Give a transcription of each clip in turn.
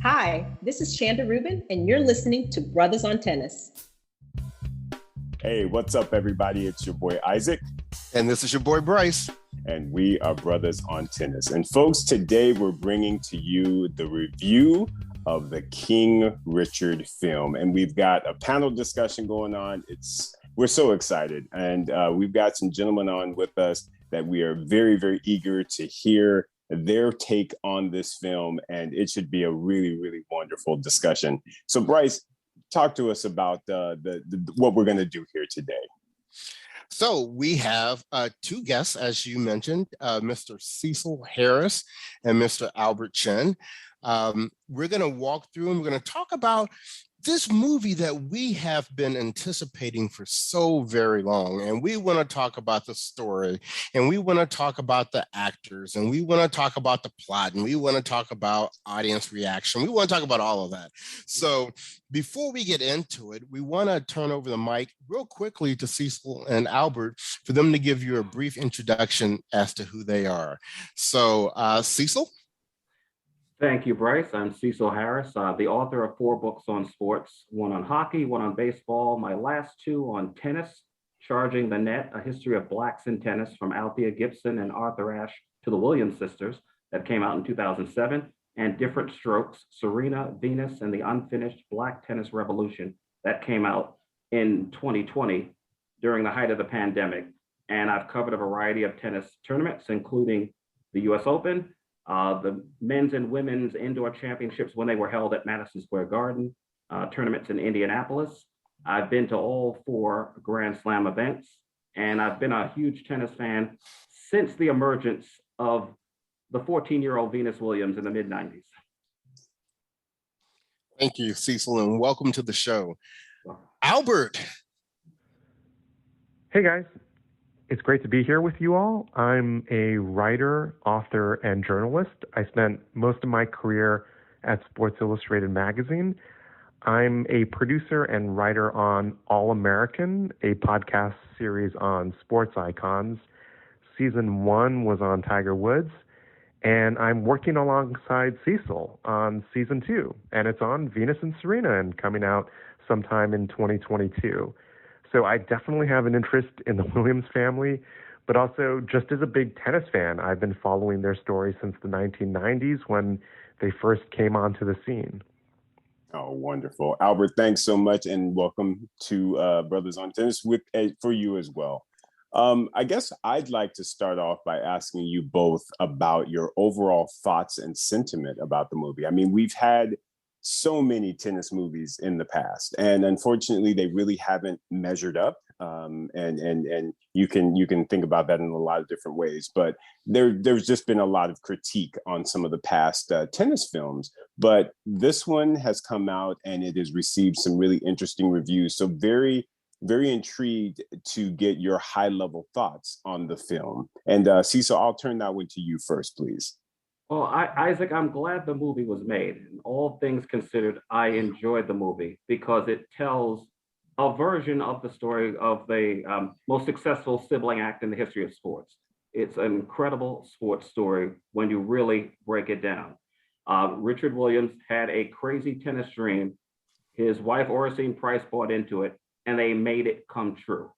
Hi, this is Chanda Rubin, and you're listening to Brothers on Tennis. Hey, what's up, everybody? It's your boy Isaac. And this is your boy Bryce. And we are Brothers on Tennis. And folks, today we're bringing to you the review of the King Richard film. And we've got a panel discussion going on. We're so excited. And we've got some gentlemen on with us that we are very, very eager to hear their take on this film. And it should be a really, really wonderful discussion. So Bryce, talk to us about what we're going to do here today. So we have two guests, as you mentioned, Mr. Cecil Harris and Mr. Albert Chen. We're going to walk through and we're going to talk about this movie that we have been anticipating for so very long. And we want to talk about the story, and we want to talk about the actors, and we want to talk about the plot, and we want to talk about audience reaction. We want to talk about all of that. So before we get into it, we want to turn over the mic real quickly to Cecil and Albert for them to give you a brief introduction as to who they are. So Cecil? Thank you, Bryce. I'm Cecil Harris, the author of 4 books on sports, one on hockey, one on baseball, my last 2 on tennis, Charging the Net, A History of Blacks in Tennis from Althea Gibson and Arthur Ashe to the Williams sisters, that came out in 2007, and Different Strokes, Serena, Venus, and the Unfinished Black Tennis Revolution, that came out in 2020 during the height of the pandemic. And I've covered a variety of tennis tournaments, including the US Open, the men's and women's indoor championships when they were held at Madison Square Garden, tournaments in Indianapolis. I've been to all 4 Grand Slam events, and I've been a huge tennis fan since the emergence of the 14-year-old Venus Williams in the mid-90s. Thank you, Cecil, and welcome to the show. Albert. Hey, guys. It's great to be here with you all. I'm a writer, author, and journalist. I spent most of my career at Sports Illustrated magazine. I'm a producer and writer on All American, a podcast series on sports icons. Season 1 was on Tiger Woods, and I'm working alongside Cecil on season 2, and it's on Venus and Serena and coming out sometime in 2022. So I definitely have an interest in the Williams family, but also just as a big tennis fan, I've been following their story since the 1990s when they first came onto the scene. Oh, wonderful. Albert, thanks so much, and welcome to Brothers on Tennis for you as well. I guess I'd like to start off by asking you both about your overall thoughts and sentiment about the movie. I mean, we've had so many tennis movies in the past, and unfortunately they really haven't measured up, and you can think about that in a lot of different ways, but there's just been a lot of critique on some of the past tennis films, but this one has come out and it has received some really interesting reviews, so very, very intrigued to get your high level thoughts on the film. And Cecil, I'll turn that one to you first, please. Well, Isaac, I'm glad the movie was made. And all things considered, I enjoyed the movie because it tells a version of the story of the most successful sibling act in the history of sports. It's an incredible sports story when you really break it down. Richard Williams had a crazy tennis dream. His wife, Oracene Price, bought into it, and they made it come true.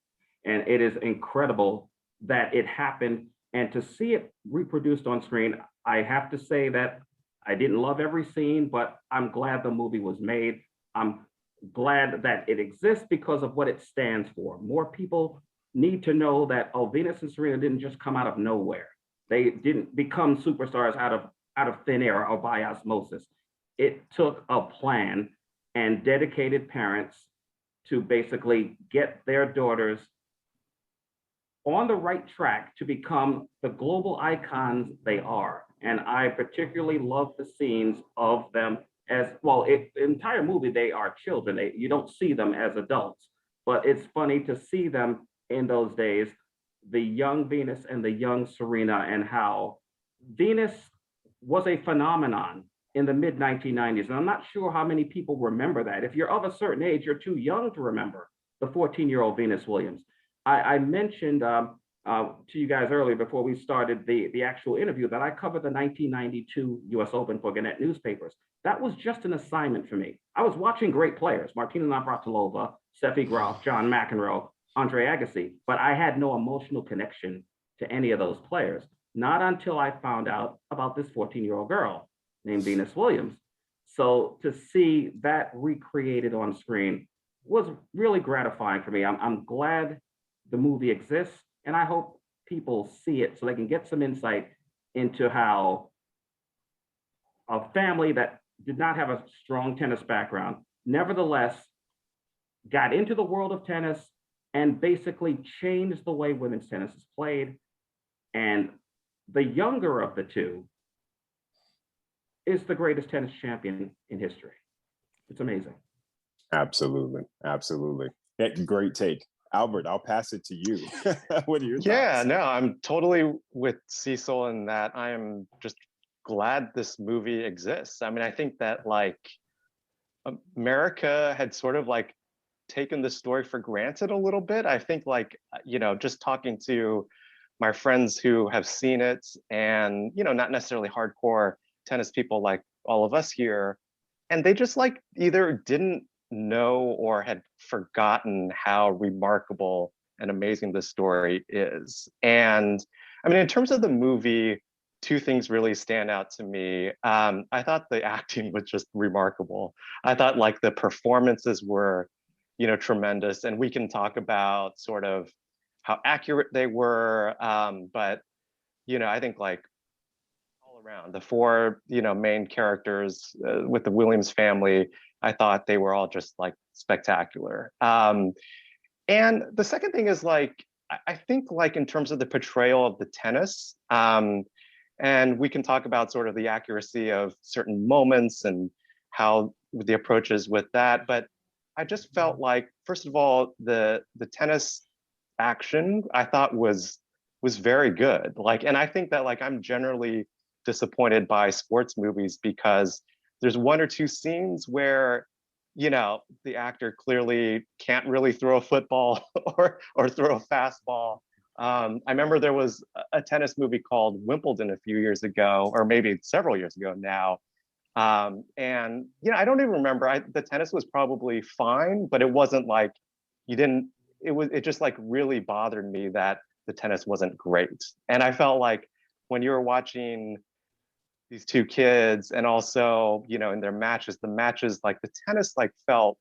And it is incredible that it happened. And to see it reproduced on screen, I have to say that I didn't love every scene, but I'm glad the movie was made. I'm glad that it exists because of what it stands for. More people need to know that, Venus and Serena didn't just come out of nowhere. They didn't become superstars out of thin air or by osmosis. It took a plan and dedicated parents to basically get their daughters on the right track to become the global icons they are. And I particularly love the scenes of them as, well, the entire movie, they are children. You don't see them as adults, but it's funny to see them in those days, the young Venus and the young Serena, and how Venus was a phenomenon in the mid 1990s. And I'm not sure how many people remember that. If you're of a certain age, you're too young to remember the 14-year-old Venus Williams. I mentioned to you guys earlier before we started the actual interview that I covered the 1992 US Open for Gannett newspapers. That was just an assignment for me. I was watching great players, Martina Navratilova, Steffi Graf, John McEnroe, Andre Agassi, but I had no emotional connection to any of those players. Not until I found out about this 14-year-old girl named Venus Williams. So to see that recreated on screen was really gratifying for me. I'm glad the movie exists, and I hope people see it so they can get some insight into how a family that did not have a strong tennis background, nevertheless, got into the world of tennis and basically changed the way women's tennis is played. And the younger of the two is the greatest tennis champion in history. It's amazing. Absolutely. Absolutely. Yeah, great take. Albert, I'll pass it to you. What are your thoughts? Yeah, no, I'm totally with Cecil in that I am just glad this movie exists. I mean, I think that like America had sort of like taken the story for granted a little bit. I think like, you know, just talking to my friends who have seen it and, you know, not necessarily hardcore tennis people like all of us here, and they just like either didn't know or had forgotten how remarkable and amazing this story is. And I mean, in terms of the movie, two things really stand out to me. I thought the acting was just remarkable. I thought like the performances were, you know, tremendous, and we can talk about sort of how accurate they were. But, you know, I think like all around the four, you know, main characters with the Williams family, I thought they were all just like spectacular. And the second thing is like, I think like in terms of the portrayal of the tennis, and we can talk about sort of the accuracy of certain moments and how the approaches with that. But I just felt like, first of all, the tennis action I thought was very good. Like, and I think that like I'm generally disappointed by sports movies because there's one or two scenes where, you know, the actor clearly can't really throw a football or throw a fastball. I remember there was a tennis movie called Wimbledon a few years ago, or maybe several years ago now. And, you know, I don't even remember. The tennis was probably fine, but it wasn't like it just like really bothered me that the tennis wasn't great. And I felt like when you were watching these two kids and also, you know, in their matches, like the tennis like felt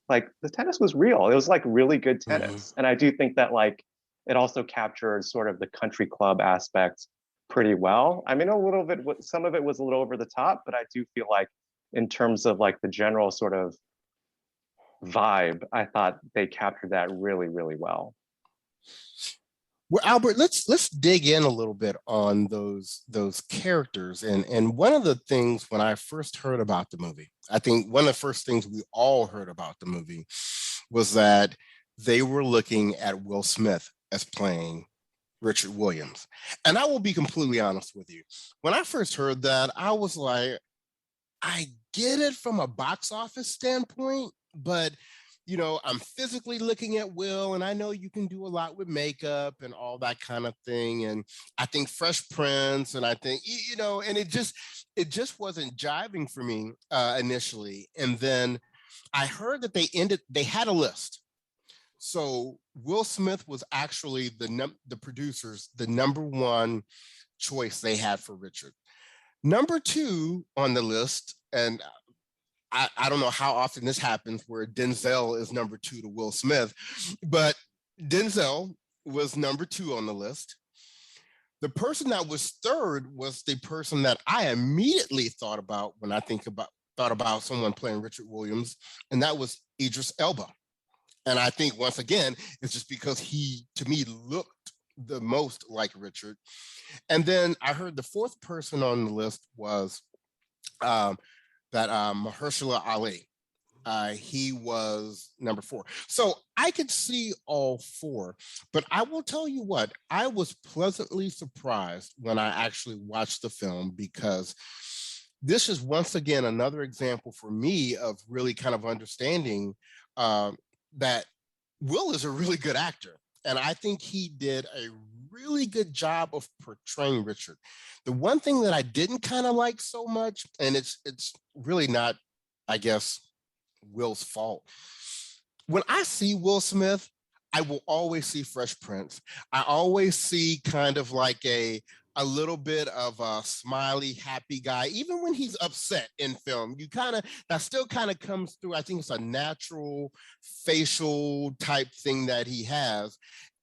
like the tennis was real. It was like really good tennis. And I do think that like it also captured sort of the country club aspect pretty well. I mean, a little bit, some of it was a little over the top, but I do feel like in terms of like the general sort of vibe, I thought they captured that really, really well. Well, Albert, let's dig in a little bit on those characters. And one of the things when I first heard about the movie, I think one of the first things we all heard about the movie was that they were looking at Will Smith as playing Richard Williams. And I will be completely honest with you. When I first heard that, I was like, I get it from a box office standpoint, but you know, I'm physically looking at Will, and I know you can do a lot with makeup and all that kind of thing. And I think Fresh Prince, and I think, you know, and it just wasn't jiving for me initially. And then I heard that they had a list. So Will Smith was actually the producers, the number one choice they had for Richard. Number two on the list, and I don't know how often this happens where Denzel is number two to Will Smith, but Denzel was number two on the list. The person that was third was the person that I immediately thought about when I thought about someone playing Richard Williams, and that was Idris Elba. And I think once again, it's just because he, to me, looked the most like Richard. And then I heard the fourth person on the list was Mahershala Ali. He was number four. So I could see all four, but I will tell you what, I was pleasantly surprised when I actually watched the film, because this is once again another example for me of really kind of understanding that Will is a really good actor. And I think he did a really good job of portraying Richard. The one thing that I didn't kind of like so much, and it's really not, I guess, Will's fault. When I see Will Smith, I will always see Fresh Prince. I always see kind of like a little bit of a smiley, happy guy. Even when he's upset in film, that still kind of comes through. I think it's a natural facial type thing that he has.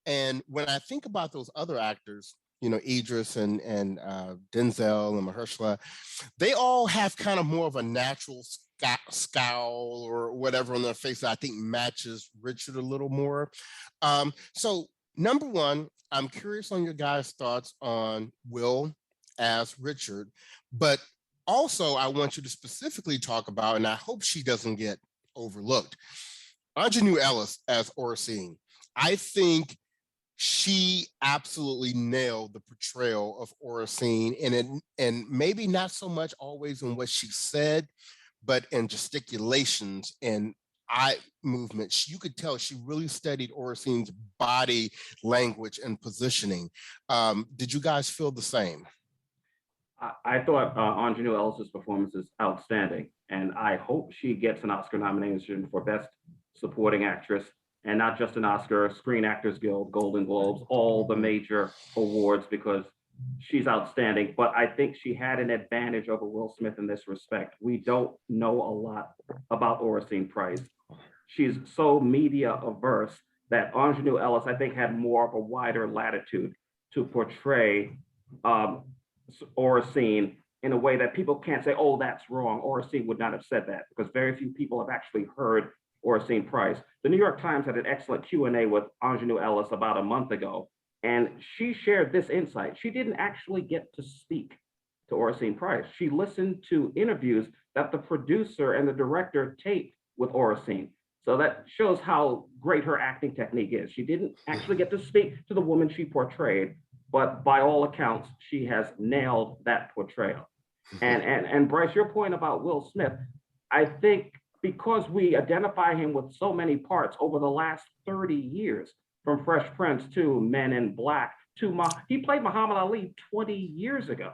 And when I think about those other actors, Idris and Denzel and Mahershala, they all have kind of more of a natural scowl or whatever on their face that I think matches Richard a little more. So number one, I'm curious on your guys' thoughts on Will as Richard, but also I want you to specifically talk about, and I hope she doesn't get overlooked, Aunjanue Ellis as Oracene. I think she absolutely nailed the portrayal of Oracene, and maybe not so much always in what she said, but in gesticulations and eye movements. You could tell she really studied Oracene's body language and positioning. Did you guys feel the same? I thought Aunjanue Ellis's performance is outstanding, and I hope she gets an Oscar nomination for Best Supporting Actress, and not just an Oscar, Screen Actors Guild, Golden Globes, all the major awards, because she's outstanding. But I think she had an advantage over Will Smith in this respect. We don't know a lot about Oracene Price. She's so media averse that Aunjanue Ellis, I think, had more of a wider latitude to portray Oracene in a way that people can't say, oh, that's wrong. Oracene would not have said that, because very few people have actually heard Oracene Price. The New York Times had an excellent Q&A with Aunjanue Ellis about a month ago, and she shared this insight. She didn't actually get to speak to Oracene Price. She listened to interviews that the producer and the director taped with Oracene. So that shows how great her acting technique is. She didn't actually get to speak to the woman she portrayed, but by all accounts, she has nailed that portrayal. And Bryce, your point about Will Smith, I think because we identify him with so many parts over the last 30 years, from Fresh Prince to Men in Black to he played Muhammad Ali 20 years ago.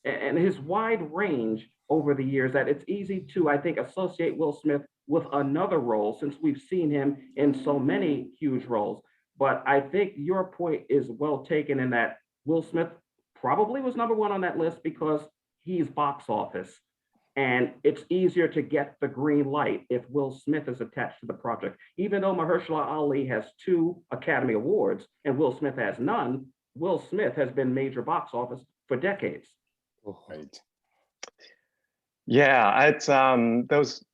And his wide range over the years, that it's easy to, I think, associate Will Smith with another role, since we've seen him in so many huge roles. But I think your point is well taken in that Will Smith probably was number one on that list because he's box office. And it's easier to get the green light if Will Smith is attached to the project. Even though Mahershala Ali has 2 Academy Awards and Will Smith has none, Will Smith has been major box office for decades. Right. Yeah, it's those,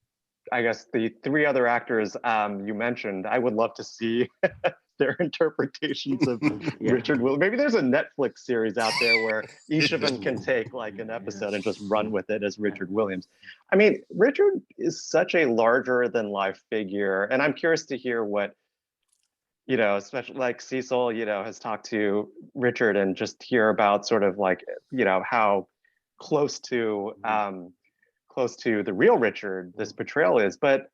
I guess the 3 other actors you mentioned, I would love to see their interpretations of Richard Williams. Maybe there's a Netflix series out there where each of them can take like an episode and just run with it as Richard Williams. I mean, Richard is such a larger than life figure, and I'm curious to hear what, especially like Cecil, has talked to Richard, and just hear about sort of like, how close to the real Richard this portrayal is. But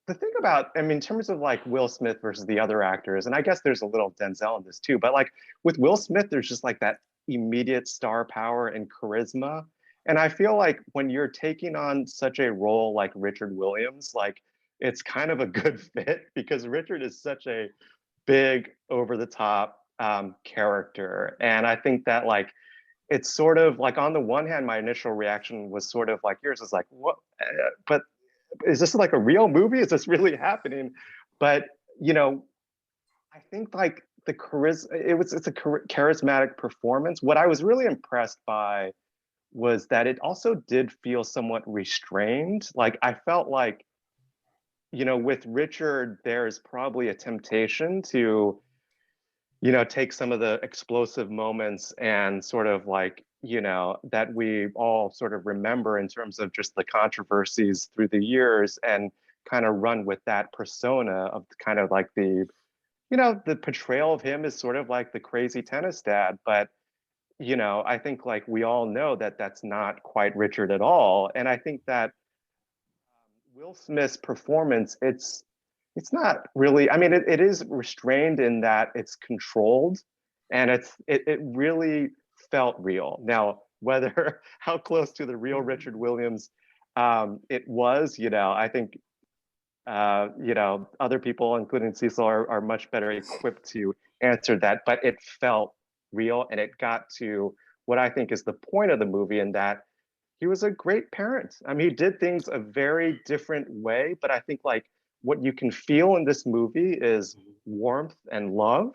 the thing about, in terms of like Will Smith versus the other actors, and I guess there's a little Denzel in this too, but like with Will Smith, there's just like that immediate star power and charisma. And I feel like when you're taking on such a role like Richard Williams, like it's kind of a good fit, because Richard is such a big, over the top character. And I think that like, it's sort of like, on the one hand, my initial reaction was sort of like yours, is like, what, but is this like a real movie? Is this really happening? But, I think like the charisma, it's a charismatic performance. What I was really impressed by was that it also did feel somewhat restrained. Like I felt like, with Richard, there's probably a temptation to, take some of the explosive moments and sort of like, that we all sort of remember in terms of just the controversies through the years, and kind of run with that persona of kind of like the, the portrayal of him is sort of like the crazy tennis dad. But, I think like we all know that that's not quite Richard at all. And I think that Will Smith's performance, it's not really, I mean, it is restrained in that it's controlled, and it really felt real. Now, whether how close to the real Richard Williams it was, I think other people, including Cecil, are much better equipped to answer that. But it felt real, and it got to what I think is the point of the movie, in that he was a great parent. I mean, he did things a very different way, but I think like what you can feel in this movie is warmth and love.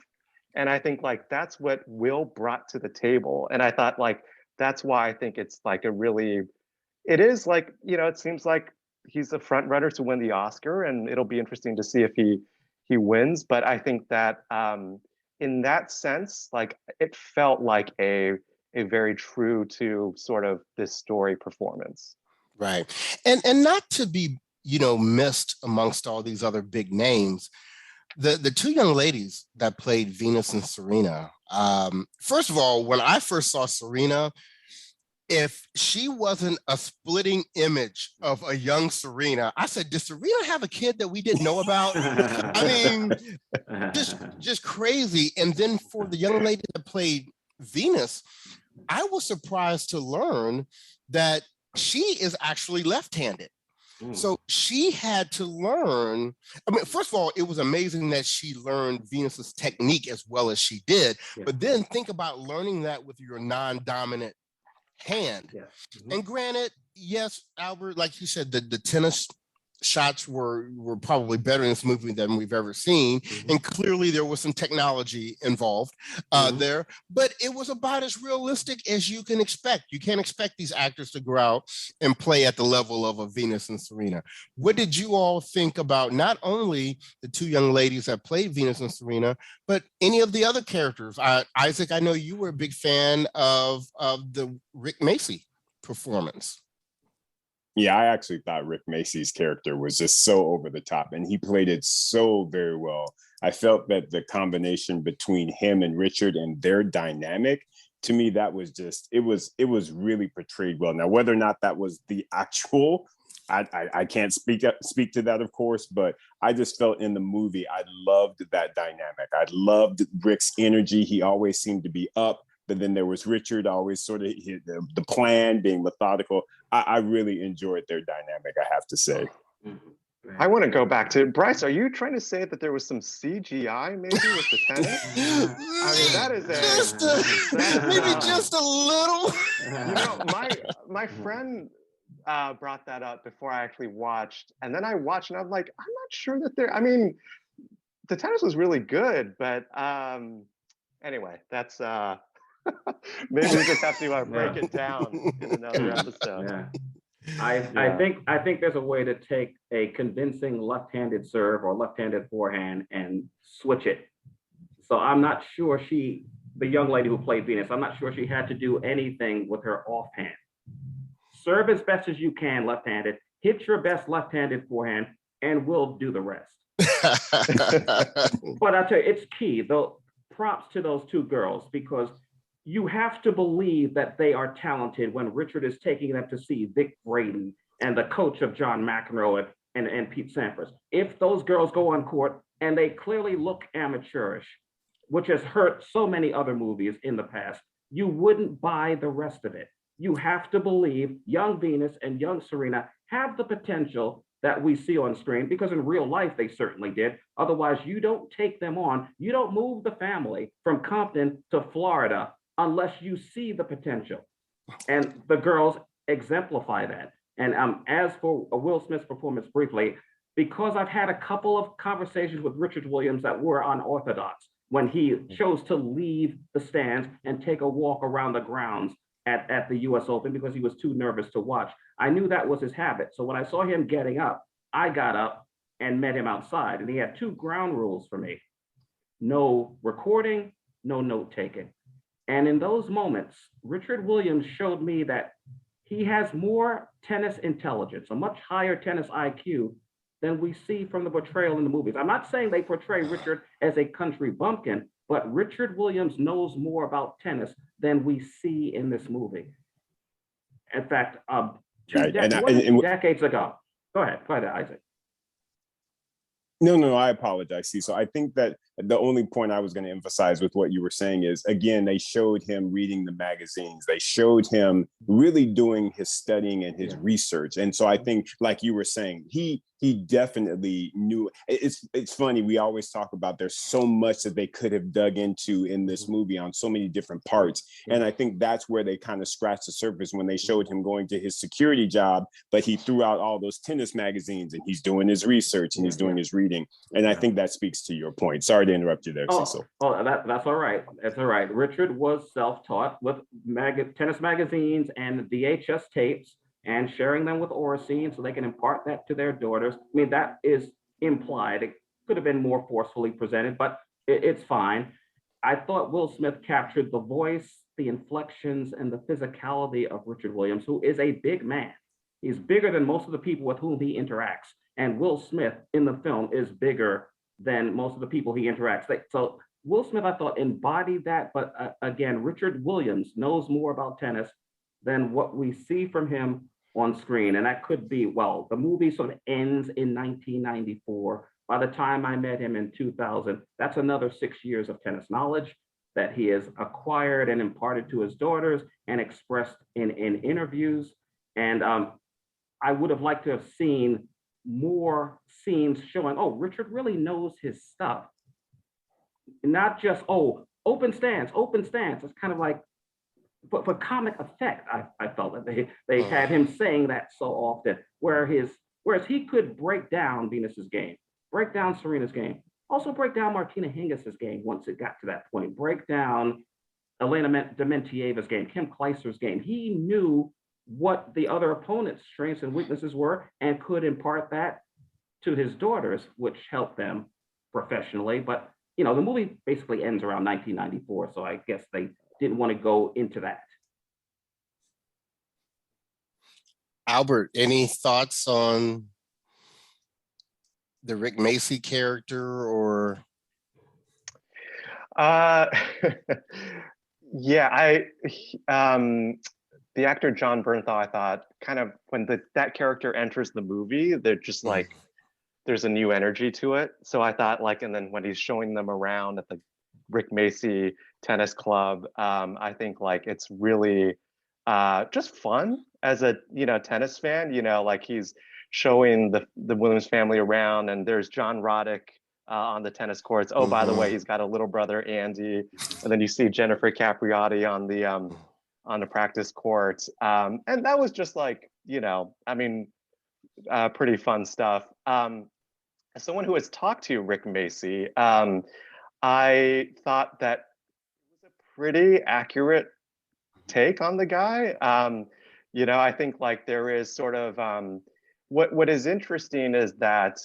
And I think like that's what Will brought to the table. And I thought like that's why I think it's like it is like, it seems like he's a front runner to win the Oscar, and it'll be interesting to see if he wins. But I think that in that sense, like it felt like a very true to sort of this story performance. Right. And not to be, missed amongst all these other big names, the two young ladies that played Venus and Serena. First of all, when I first saw Serena, if she wasn't a splitting image of a young Serena, I said, did Serena have a kid that we didn't know about? I mean, just crazy. And then for the young lady that played Venus, I was surprised to learn that she is actually left-handed. So she had to learn. I mean, first of all, it was amazing that she learned Venus's technique as well as she did. Yeah. But then think about learning that with your non-dominant hand. Yeah. Mm-hmm. And granted, yes, Albert, like you said, the tennis shots were probably better in this movie than we've ever seen. Mm-hmm. And clearly there was some technology involved there, but it was about as realistic as you can expect. You can't expect these actors to go out and play at the level of a Venus and Serena. What did you all think about not only the two young ladies that played Venus and Serena, but any of the other characters? Isaac, I know you were a big fan of the Rick Macy performance. Yeah, I actually thought Rick Macy's character was just so over the top, and he played it so very well. I felt that the combination between him and Richard and their dynamic, to me, that was just, it was really portrayed well. Now, whether or not that was the actual, I can't speak to that, of course, but I just felt in the movie, I loved that dynamic. I loved Rick's energy. He always seemed to be up. But then there was Richard, always sort of the plan, being methodical. I really enjoyed their dynamic, I have to say. I want to go back to Bryce. Are you trying to say that there was some CGI maybe with the tennis? I mean, that is maybe just a little. My friend brought that up before I actually watched, and then I watched, and I'm like, I'm not sure that I mean, the tennis was really good, but anyway, that's. Maybe we just have to break it down in another episode. Yeah. I think there's a way to take a convincing left-handed serve or left-handed forehand and switch it. So I'm not sure the young lady who played Venus, I'm not sure she had to do anything with her offhand. Serve as best as you can left-handed, hit your best left-handed forehand, and we'll do the rest. But I'll tell you, it's key, though. Props to those two girls, because you have to believe that they are talented when Richard is taking them to see Vic Braden and the coach of John McEnroe and Pete Sampras. If those girls go on court and they clearly look amateurish, which has hurt so many other movies in the past, you wouldn't buy the rest of it. You have to believe young Venus and young Serena have the potential that we see on screen, because in real life they certainly did. Otherwise, you don't take them on. You don't move the family from Compton to Florida unless you see the potential. And the girls exemplify that. And as for Will Smith's performance briefly, because I've had a couple of conversations with Richard Williams that were unorthodox when he chose to leave the stands and take a walk around the grounds at the US Open because he was too nervous to watch. I knew that was his habit. So when I saw him getting up, I got up and met him outside. And he had two ground rules for me: no recording, no note taking. And in those moments, Richard Williams showed me that he has more tennis intelligence, a much higher tennis IQ than we see from the portrayal in the movies. I'm not saying they portray Richard as a country bumpkin, but Richard Williams knows more about tennis than we see in this movie. In fact, decades ago. Go ahead, Isaac. No, I apologize. See, so I think that the only point I was going to emphasize with what you were saying is, again, they showed him reading the magazines. They showed him really doing his studying and his research. And so I think, like you were saying, he definitely knew. It's funny. We always talk about there's so much that they could have dug into in this movie on so many different parts. And I think that's where they kind of scratched the surface when they showed him going to his security job, but he threw out all those tennis magazines and he's doing his research and he's doing his reading. And I think that speaks to your point. Sorry to interrupt you there, Cecil. That's all right. That's all right. Richard was self-taught with tennis magazines and VHS tapes and sharing them with Oracene so they can impart that to their daughters. I mean, that is implied. It could have been more forcefully presented, but it's fine. I thought Will Smith captured the voice, the inflections, and the physicality of Richard Williams, who is a big man. He's bigger than most of the people with whom he interacts. And Will Smith in the film is bigger than most of the people he interacts with. So Will Smith, I thought, embodied that. But again, Richard Williams knows more about tennis than what we see from him on screen. And that could be, well, the movie sort of ends in 1994. By the time I met him in 2000, that's another 6 years of tennis knowledge that he has acquired and imparted to his daughters and expressed in interviews. And I would have liked to have seen more scenes showing, oh, Richard really knows his stuff. Not just, oh, open stance. It's kind of like, but for comic effect, I felt that they had him saying that so often, whereas he could break down Venus's game, break down Serena's game, also break down Martina Hingis's game once it got to that point, break down Elena Dementieva's game, Kim Kleister's game. He knew what the other opponent's strengths and weaknesses were and could impart that to his daughters, which helped them professionally. But, you know, the movie basically ends around 1994, so I guess they didn't want to go into that. Albert, any thoughts on the Rick Macy character or? The actor John Bernthal, I thought, kind of when that character enters the movie, they're just like, there's a new energy to it. So I thought, like, and then when he's showing them around at the Rick Macy tennis club, I think like it's really just fun as a tennis fan. Like he's showing the Williams family around, and there's John Roddick on the tennis courts. Oh, by the way, he's got a little brother, Andy, and then you see Jennifer Capriati on the practice court, and that was just like pretty fun stuff. As someone who has talked to Rick Macy, I thought that it was a pretty accurate take on the guy. I think like there is sort of what is interesting is that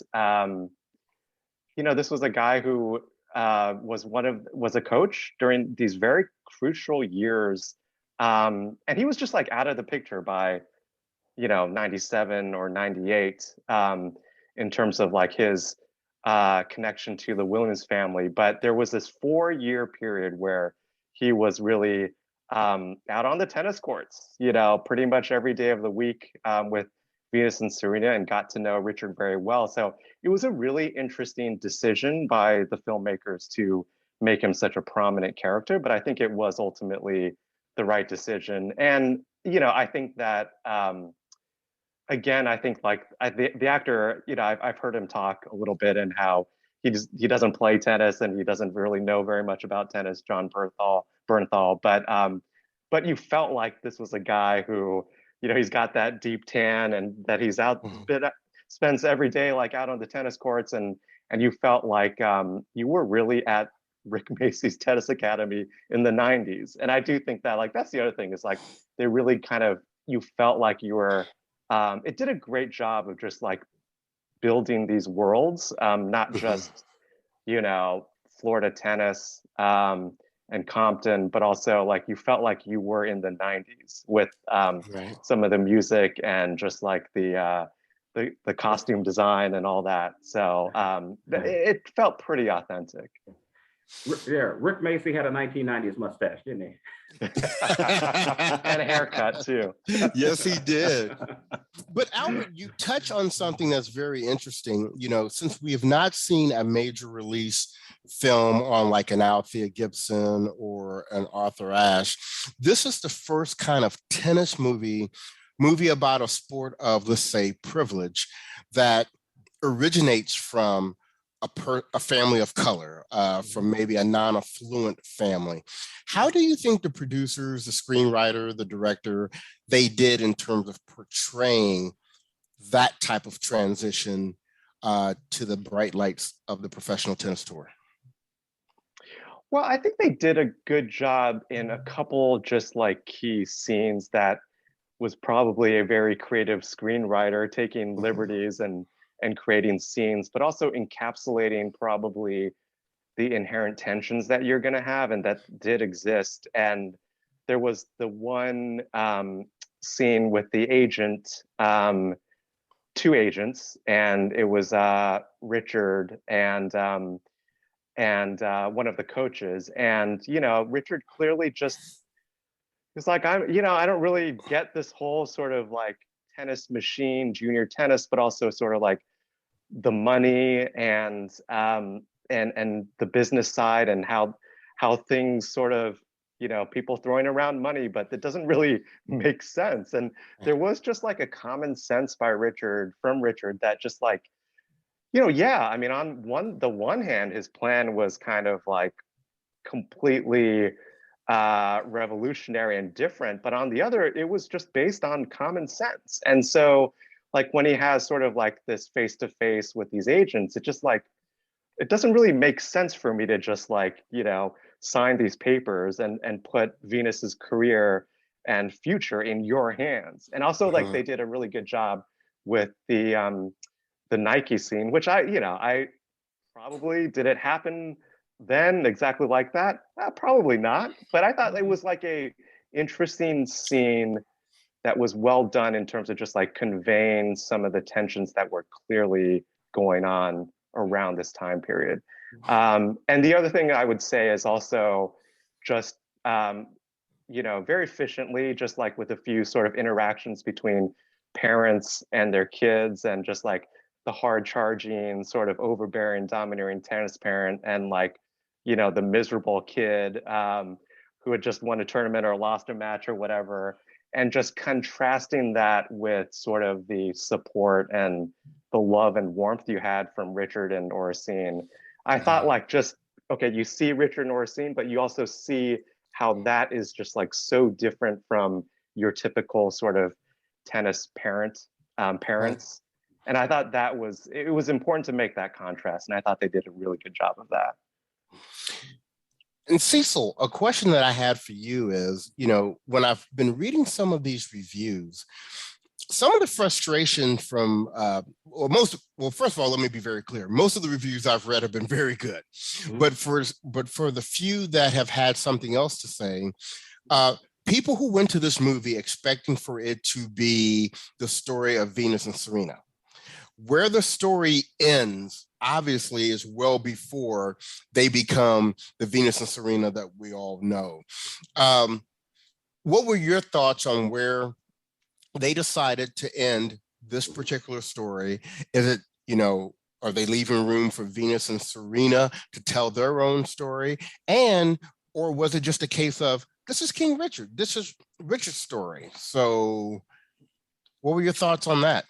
this was a guy who was a coach during these very crucial years, and he was just like out of the picture by 97 or 98 in terms of like his connection to the Williams family. But there was this 4-year period where he was really out on the tennis courts, pretty much every day of the week with Venus and Serena, and got to know Richard very well. So it was a really interesting decision by the filmmakers to make him such a prominent character, but I think it was ultimately the right decision. And, I think that, again, I think like the actor, I've heard him talk a little bit and how he doesn't play tennis and he doesn't really know very much about tennis, John Bernthal, but you felt like this was a guy who, he's got that deep tan and that he's out, spends every day like out on the tennis courts, and you felt like you were really at Rick Macy's Tennis Academy in the 90s. And I do think that like that's the other thing is like they really kind of, you felt like you were it did a great job of just like building these worlds, not just Florida tennis and Compton, but also like you felt like you were in the 90s with some of the music and just like the costume design and all that. So it felt pretty authentic. Yeah, Rick Macy had a 1990s mustache, didn't he? And a haircut too. Yes, he did. But Albert, you touch on something that's very interesting. You know, since we have not seen a major release film on like an Althea Gibson or an Arthur Ashe, this is the first kind of tennis movie about a sport of, let's say, privilege that originates from a family of color, from maybe a non-affluent family. How do you think the producers, the screenwriter, the director, they did in terms of portraying that type of transition to the bright lights of the professional tennis tour? Well, I think they did a good job in a couple just like key scenes that was probably a very creative screenwriter taking liberties and creating scenes, but also encapsulating probably the inherent tensions that you're going to have and that did exist. And there was the one scene with the agent, two agents, and it was Richard and one of the coaches. And, you know, Richard clearly just was like, I don't really get this whole sort of like tennis machine, junior tennis, but also sort of like the money and the business side and how things sort of, you know, people throwing around money, but that doesn't really make sense. And there was just like a common sense by Richard that just like, you know, yeah, I mean, on the one hand, his plan was kind of like completely revolutionary and different, but on the other, it was just based on common sense. And so like when he has sort of like this face-to-face with these agents, it just like, it doesn't really make sense for me to just like, you know, sign these papers and put Venus's career and future in your hands. And also like they did a really good job with the Nike scene, which I probably, did it happen then exactly like that? Probably not, but I thought it was like a interesting scene that was well done in terms of just like conveying some of the tensions that were clearly going on around this time period. And the other thing I would say is also just, you know, very efficiently, just like with a few sort of interactions between parents and their kids and just like the hard charging, sort of overbearing, domineering tennis parent and like, you know, the miserable kid who had just won a tournament or lost a match or whatever. And just contrasting that with sort of the support and the love and warmth you had from Richard and Oracene. I thought like just, okay, you see Richard and Oracene, but you also see how that is just like so different from your typical sort of tennis parents. And I thought it was important to make that contrast. And I thought they did a really good job of that. And Cecil, a question that I had for you is, you know, when I've been reading some of these reviews, some of the frustration from, first of all, let me be very clear. Most of the reviews I've read have been very good, but for the few that have had something else to say, people who went to this movie expecting for it to be the story of Venus and Serena, where the story ends, obviously, is well before they become the Venus and Serena that we all know. What were your thoughts on where they decided to end this particular story? Is it, you know, are they leaving room for Venus and Serena to tell their own story? Or was it just a case of, this is King Richard, this is Richard's story? So what were your thoughts on that?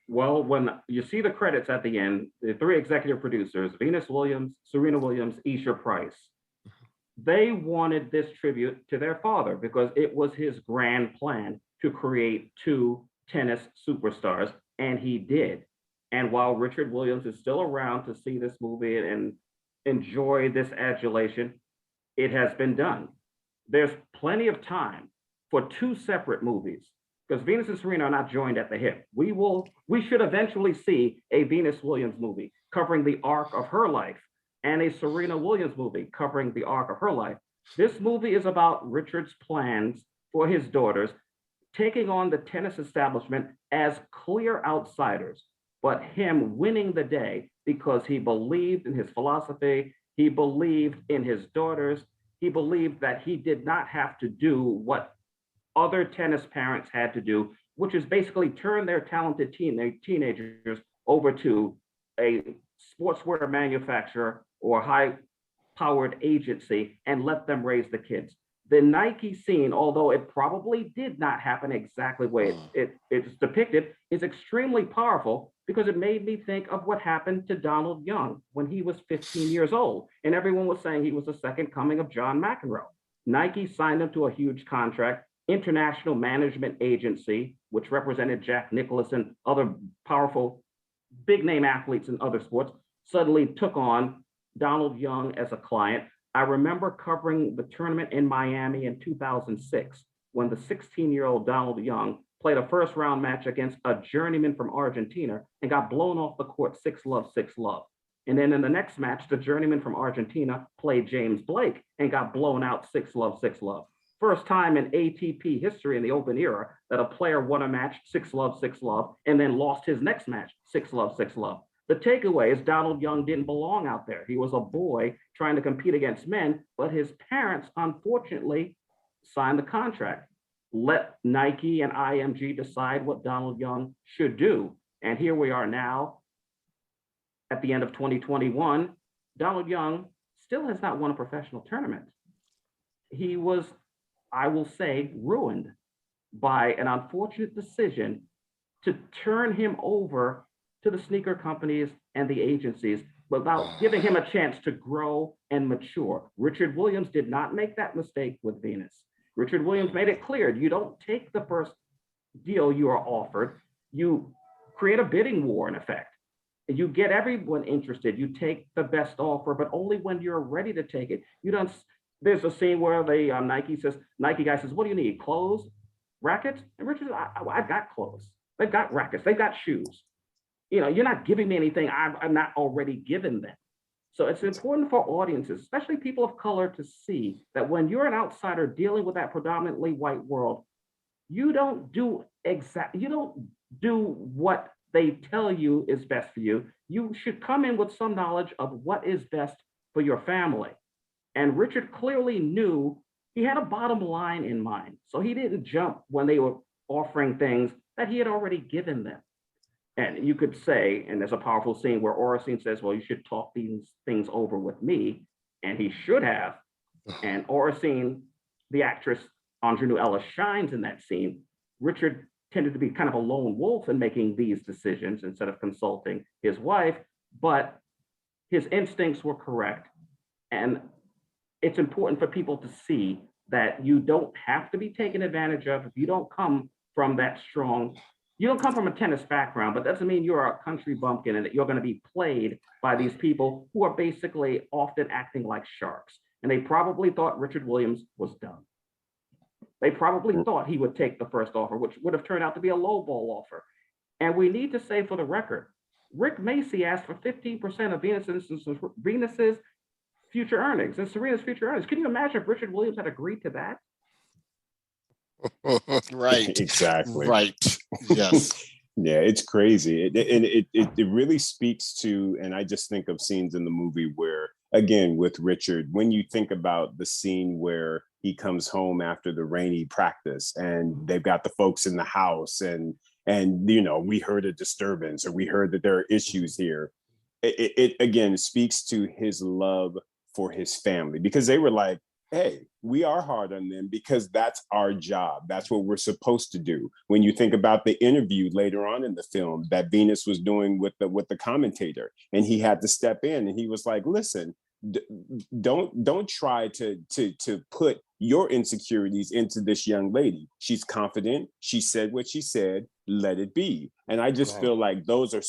Well, when you see the credits at the end, the three executive producers, Venus Williams, Serena Williams, Isha Price, they wanted this tribute to their father because it was his grand plan to create two tennis superstars, and he did. And while Richard Williams is still around to see this movie and enjoy this adulation, it has been done. There's plenty of time for two separate movies, because Venus and Serena are not joined at the hip. We should eventually see a Venus Williams movie covering the arc of her life and a Serena Williams movie covering the arc of her life. This movie is about Richard's plans for his daughters, taking on the tennis establishment as clear outsiders, but him winning the day because he believed in his philosophy, he believed in his daughters, he believed that he did not have to do what other tennis parents had to do, which is basically turn their talented teenagers over to a sportswear manufacturer or high-powered agency and let them raise the kids. The Nike scene, although it probably did not happen exactly the way it's depicted, is extremely powerful because it made me think of what happened to Donald Young when he was 15 years old. And everyone was saying he was the second coming of John McEnroe. Nike signed him to a huge contract. International Management Agency, which represented Jack Nicklaus and other powerful big name athletes in other sports, suddenly took on Donald Young as a client. I remember covering the tournament in Miami in 2006 when the 16-year-old Donald Young played a first round match against a journeyman from Argentina and got blown off the court 6-love, 6-love. And then in the next match, the journeyman from Argentina played James Blake and got blown out 6-love, 6-love. First time in ATP history in the open era that a player won a match 6-love, 6-love, and then lost his next match 6-love, 6-love. The takeaway is Donald Young didn't belong out there. He was a boy trying to compete against men, but his parents, unfortunately, signed the contract. Let Nike and IMG decide what Donald Young should do. And here we are now at the end of 2021. Donald Young still has not won a professional tournament. He was, I will say, ruined by an unfortunate decision to turn him over to the sneaker companies and the agencies without giving him a chance to grow and mature. Richard Williams did not make that mistake with Venus. Richard Williams made it clear, you don't take the first deal you are offered, you create a bidding war in effect. You get everyone interested, you take the best offer, but only when you're ready to take it. You don't. There's a scene where the Nike guy says, what do you need, clothes, rackets? And Richard says, I've got clothes, they've got rackets, they've got shoes. You know, you're not giving me anything I'm not already given them. So it's important for audiences, especially people of color, to see that when you're an outsider dealing with that predominantly white world, you don't do what they tell you is best for you. You should come in with some knowledge of what is best for your family. And Richard clearly knew he had a bottom line in mind. So he didn't jump when they were offering things that he had already given them. And you could say, and there's a powerful scene where Oracene says, well, you should talk these things over with me. And he should have. And Oracene, the actress Aunjanue Ellis, shines in that scene. Richard tended to be kind of a lone wolf in making these decisions instead of consulting his wife, but his instincts were correct. And it's important for people to see that you don't have to be taken advantage of if you don't come from that strong. You don't come from a tennis background, but that doesn't mean you're a country bumpkin and that you're going to be played by these people who are basically often acting like sharks. And they probably thought Richard Williams was done. They probably thought he would take the first offer, which would have turned out to be a lowball offer. And we need to say for the record, Rick Macy asked for 15% of Venus's future earnings and Serena's future earnings. Can you imagine if Richard Williams had agreed to that? Right. Exactly. Right. Yes. Yeah, it's crazy. It really speaks to, and I just think of scenes in the movie where, again, with Richard, when you think about the scene where he comes home after the rainy practice and they've got the folks in the house and you know, we heard a disturbance or we heard that there are issues here. It again speaks to his love for his family, because they were like, hey, we are hard on them because that's our job. That's what we're supposed to do. When you think about the interview later on in the film that Venus was doing with the commentator, and he had to step in and he was like, listen, don't try to put your insecurities into this young lady. She's confident. She said what she said. Let it be. And I just feel like those are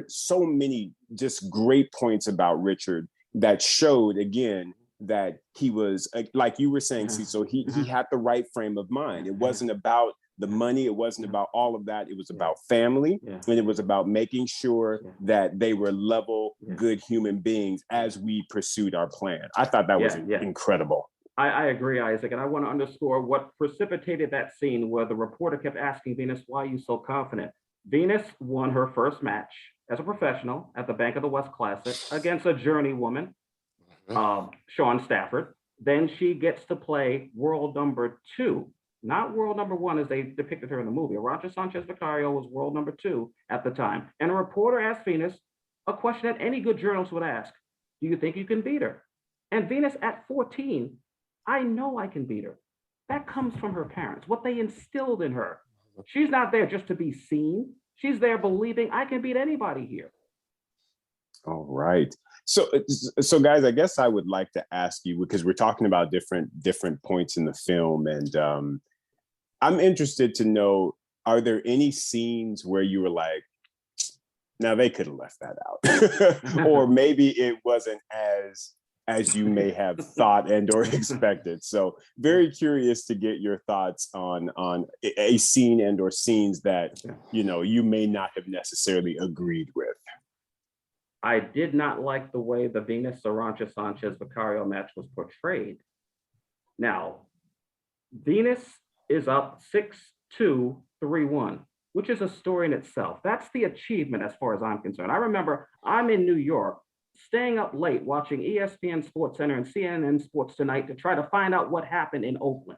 so many just great points about Richard that showed, again, that he was, like you were saying, Cecil, he had the right frame of mind. It wasn't about the money. It wasn't about all of that. It was about family. And it was about making sure that they were level, good human beings as we pursued our plan. I thought that was incredible. I agree, Isaac. And I want to underscore what precipitated that scene where the reporter kept asking Venus, why are you so confident? Venus won her first match as a professional at the Bank of the West Classic against a journeywoman, Sean Stafford. Then she gets to play world number 2 not world number one as they depicted her in the movie. Arantxa Sanchez Vicario was world number 2 at the time. And a reporter asked Venus a question that any good journalist would ask: do you think you can beat her? And Venus at 14, I know I can beat her. That comes from her parents, what they instilled in her. She's not there just to be seen. She's there believing I can beat anybody here. All right. So guys, I guess I would like to ask you, because we're talking about different points in the film, and I'm interested to know, are there any scenes where you were like, now they could have left that out, or maybe it wasn't as you may have thought and or expected? So very curious to get your thoughts on a scene and or scenes that, you know, you may not have necessarily agreed with. I did not like the way the Venus Arantxa Sanchez Vicario match was portrayed. Now, Venus is up 6-2, 3-1, which is a story in itself. That's the achievement as far as I'm concerned. I remember I'm in New York, staying up late watching ESPN Sports Center and CNN Sports Tonight to try to find out what happened in Oakland.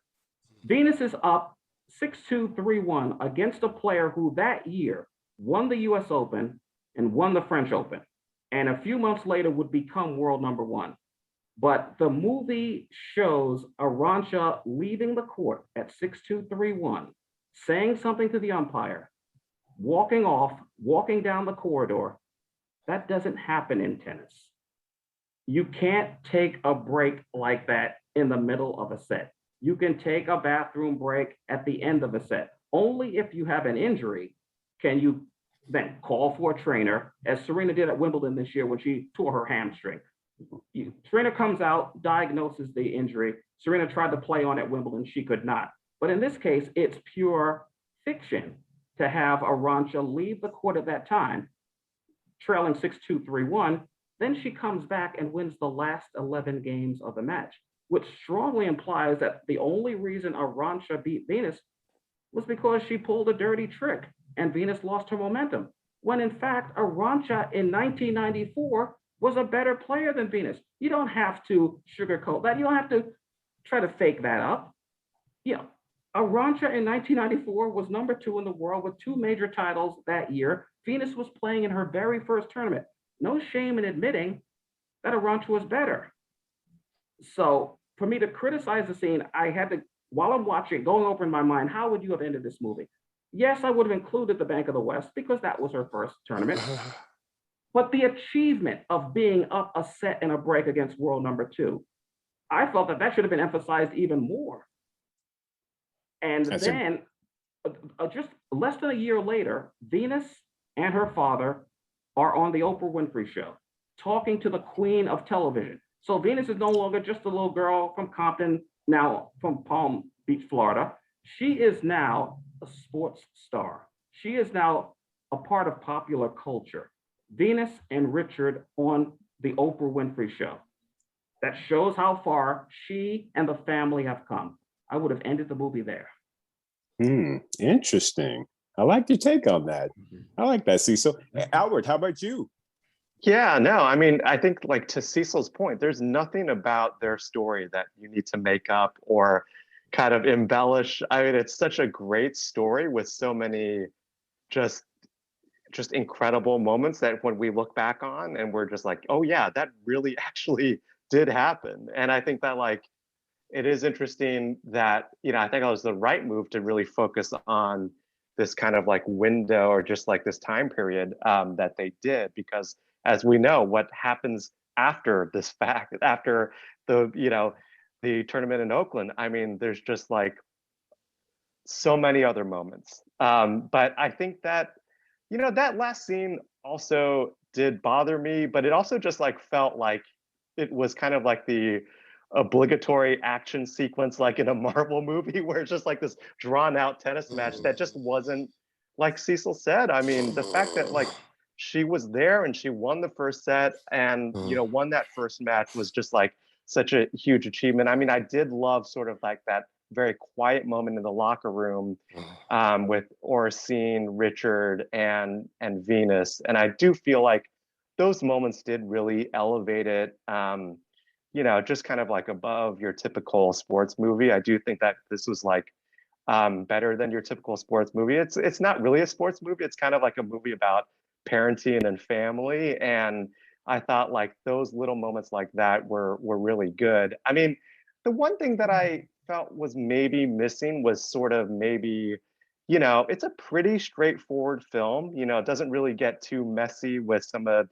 Venus is up 6-2, 3-1 against a player who that year won the US Open and won the French Open, and a few months later would become world number 1. But the movie shows Arantxa leaving the court at 6-2, 3-1, saying something to the umpire, walking off, walking down the corridor. That doesn't happen in tennis. You can't take a break like that in the middle of a set. You can take a bathroom break at the end of a set. Only if you have an injury can you then call for a trainer, as Serena did at Wimbledon this year when she tore her hamstring. Serena comes out, diagnoses the injury. Serena tried to play on at Wimbledon, she could not. But in this case, it's pure fiction to have Arantxa leave the court at that time, trailing 6-2, 3-1. Then she comes back and wins the last 11 games of the match, which strongly implies that the only reason Arantxa beat Venus was because she pulled a dirty trick and Venus lost her momentum, when in fact, Arantxa in 1994 was a better player than Venus. You don't have to sugarcoat that. You don't have to try to fake that up. Yeah, Arantxa in 1994 was number 2 in the world with 2 major titles that year. Venus was playing in her very first tournament. No shame in admitting that Arantxa was better. So for me to criticize the scene, I had to, while I'm watching, going over in my mind, how would you have ended this movie? Yes, I would have included the Bank of the West because that was her first tournament. But the achievement of being up a set and a break against world number 2, I felt that should have been emphasized even more. And then just less than a year later, Venus and her father are on the Oprah Winfrey Show, talking to the queen of television. So Venus is no longer just a little girl from Compton, now from Palm Beach, Florida. She is now a sports star. She is now a part of popular culture. Venus and Richard on the Oprah Winfrey Show. That shows how far she and the family have come. I would have ended the movie there. Interesting. I like your take on that. I like that, Cecil. Albert, how about you? Yeah, no, I mean, I think like to Cecil's point, there's nothing about their story that you need to make up or kind of embellish. I mean, it's such a great story with so many just incredible moments that when we look back on and we're just like, oh yeah, that really actually did happen. And I think that like, it is interesting that, you know, I think it was the right move to really focus on this kind of like window or just like this time period that they did, because as we know, what happens after this fact, after the, you know, the tournament in Oakland, I mean, there's just like so many other moments. But I think that, you know, that last scene also did bother me, but it also just like felt like it was kind of like the obligatory action sequence like in a Marvel movie where it's just like this drawn out tennis match that just wasn't, like Cecil said. I mean, the fact that like she was there and she won the first set and, you know, won that first match was just like such a huge achievement. I mean, I did love sort of like that very quiet moment in the locker room with Orsine, Richard, and Venus. And I do feel like those moments did really elevate it, you know, just kind of like above your typical sports movie. I do think that this was like better than your typical sports movie. It's not really a sports movie. It's kind of like a movie about parenting and family. And I thought like those little moments like that were really good. I mean, the one thing that I felt was maybe missing was sort of maybe, it's a pretty straightforward film. It doesn't really get too messy with some of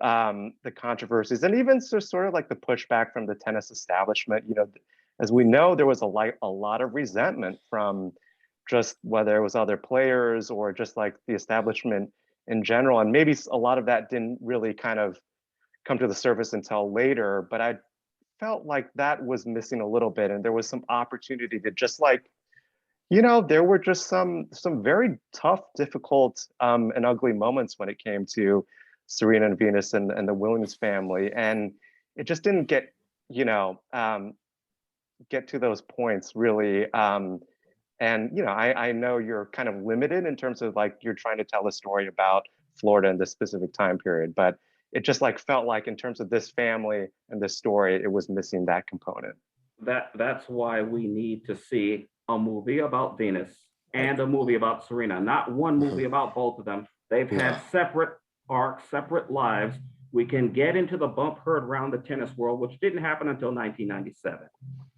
the controversies and even sort of like the pushback from the tennis establishment. As we know, there was a lot of resentment from just whether it was other players or just like the establishment in general. And maybe a lot of that didn't really kind of come to the surface until later, but I felt like that was missing a little bit. And there was some opportunity to just like, there were just some very tough, difficult, and ugly moments when it came to Serena and Venus and the Williams family. And it just didn't get, get to those points really. I know you're kind of limited in terms of like, you're trying to tell a story about Florida in this specific time period, but it just like felt like in terms of this family and this story, it was missing that component. That's why we need to see a movie about Venus and a movie about Serena, not one movie about both of them. They've had separate arcs, separate lives. We can get into the bump heard around the tennis world, which didn't happen until 1997.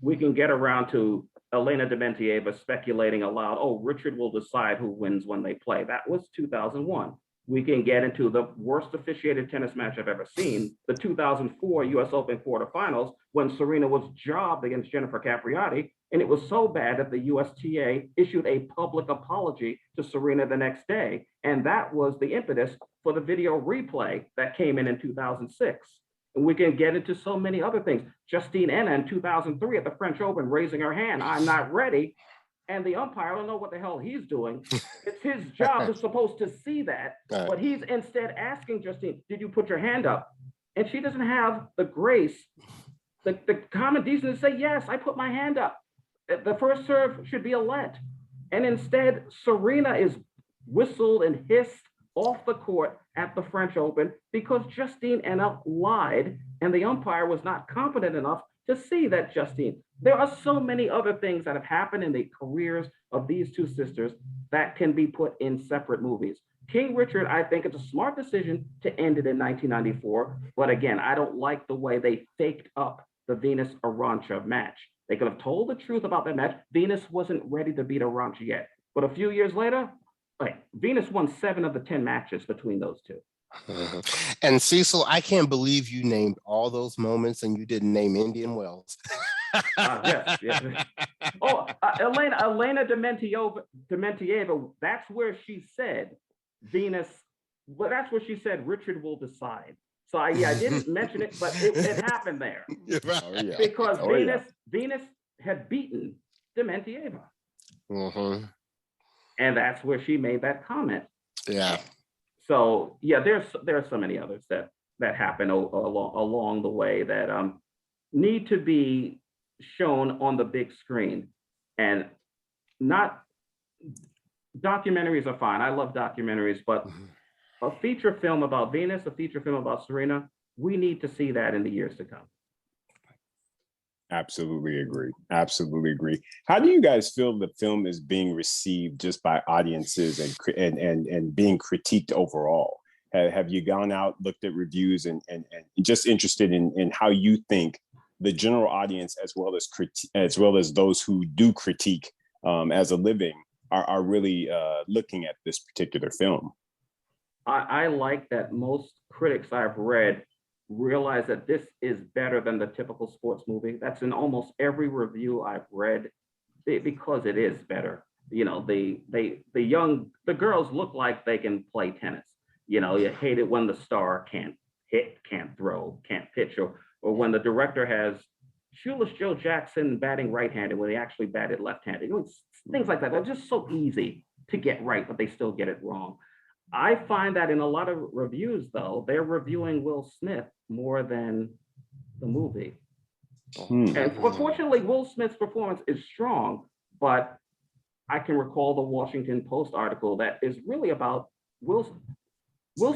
We can get around to Elena Dementieva speculating aloud, oh, Richard will decide who wins when they play. That was 2001. We can get into the worst officiated tennis match I've ever seen, the 2004 US Open quarterfinals, when Serena was jobbed against Jennifer Capriati. And it was so bad that the USTA issued a public apology to Serena the next day. And that was the impetus for the video replay that came in 2006. And we can get into so many other things. Justine Henin in 2003 at the French Open raising her hand, I'm not ready. And the umpire, I don't know what the hell he's doing. It's his job to supposed to see that, but he's instead asking Justine, did you put your hand up? And she doesn't have the grace, the common decency to say, yes, I put my hand up. The first serve should be a let. And instead, Serena is whistled and hissed off the court at the French Open because Justine Henin lied and the umpire was not competent enough to see that Justine. There are so many other things that have happened in the careers of these two sisters that can be put in separate movies. King Richard, I think it's a smart decision to end it in 1994. But again, I don't like the way they faked up the Venus Arantxa match. They could have told the truth about that match. Venus wasn't ready to beat Arantxa yet. But a few years later, Venus won 7 of the 10 matches between those two. And Cecil, I can't believe you named all those moments and you didn't name Indian Wells. Yes. Oh, Elena Dementieva, that's where she said Venus, well, that's where she said Richard will decide. So I didn't mention it, but it happened there. Because Venus had beaten Dementieva. And that's where she made that comment. Yeah. So there are so many others that happen along the way that need to be shown on the big screen, and not documentaries are fine. I love documentaries, but a feature film about Venus, a feature film about Serena, we need to see that in the years to come. Absolutely agree. How do you guys feel the film is being received just by audiences and being critiqued overall? Have you gone out, looked at reviews, and just interested in how you think the general audience, as well as those who do critique as a living, are really looking at this particular film? I like that most critics I've read realize that this is better than the typical sports movie. That's in almost every review I've read, because it is better. The girls look like they can play tennis. You hate it when the star can't hit, can't throw, can't pitch, or when the director has Shoeless Joe Jackson batting right-handed when he actually batted left-handed. Things like that. They're just so easy to get right, but they still get it wrong. I find that in a lot of reviews, though, they're reviewing Will Smith more than the movie. And fortunately, Will Smith's performance is strong, but I can recall the Washington Post article that is really about Will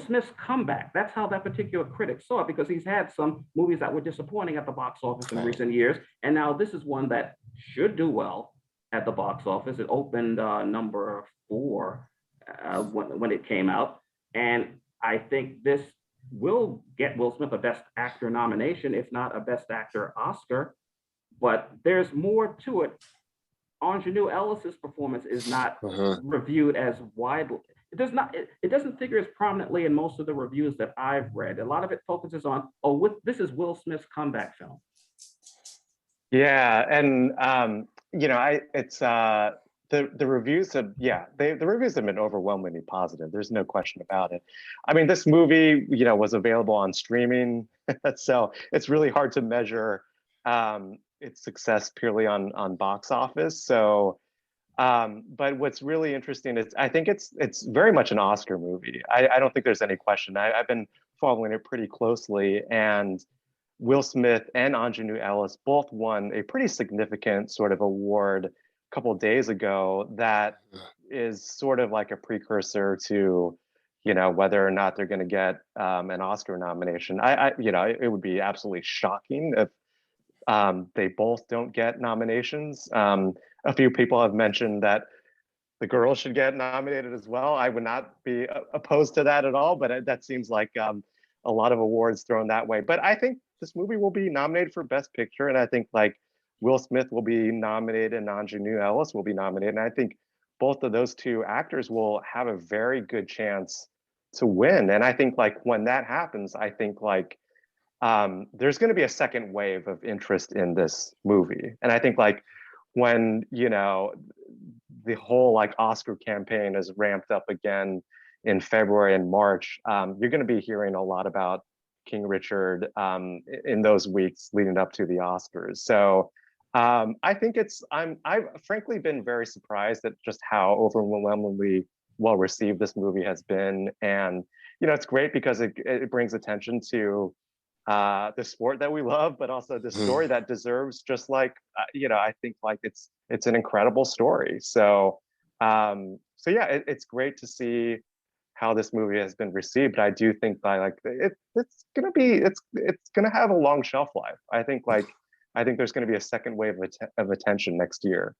Smith's comeback. That's how that particular critic saw it, because he's had some movies that were disappointing at the box office in recent years. And now this is one that should do well. at the box office. It opened number 4 when it came out. And I think this will get Will Smith a Best Actor nomination, if not a Best Actor Oscar. But there's more to it. Ingenue Ellis's performance is not reviewed as widely. It does not. It doesn't figure as prominently in most of the reviews that I've read. A lot of it focuses on, this is Will Smith's comeback film. Yeah, and it's the reviews have the reviews have been overwhelmingly positive. There's no question about it. I mean, this movie, was available on streaming, so it's really hard to measure its success purely on box office. So, but what's really interesting is I think it's very much an Oscar movie. I don't think there's any question. I've been following it pretty closely, and Will Smith and Ingenue Ellis both won a pretty significant sort of award a couple of days ago that is sort of like a precursor to, whether or not they're going to get an Oscar nomination. It would be absolutely shocking if they both don't get nominations. A few people have mentioned that the girls should get nominated as well. I would not be opposed to that at all, but that seems like a lot of awards thrown that way. But I think this movie will be nominated for Best Picture, and I think like Will Smith will be nominated and Ingenue Ellis will be nominated, and I think both of those two actors will have a very good chance to win. And I think like when that happens, I think like there's going to be a second wave of interest in this movie, and I think like when the whole like Oscar campaign is ramped up again in February and March, you're going to be hearing a lot about King Richard in those weeks leading up to the Oscars. So I think I've frankly been very surprised at just how overwhelmingly well received this movie has been. And, it's great because it brings attention to the sport that we love, but also the story that deserves just like, I think like it's an incredible story. So, yeah, it's great to see how this movie has been received. I do think by like it's gonna have a long shelf life. I think there's gonna be a second wave of attention next year.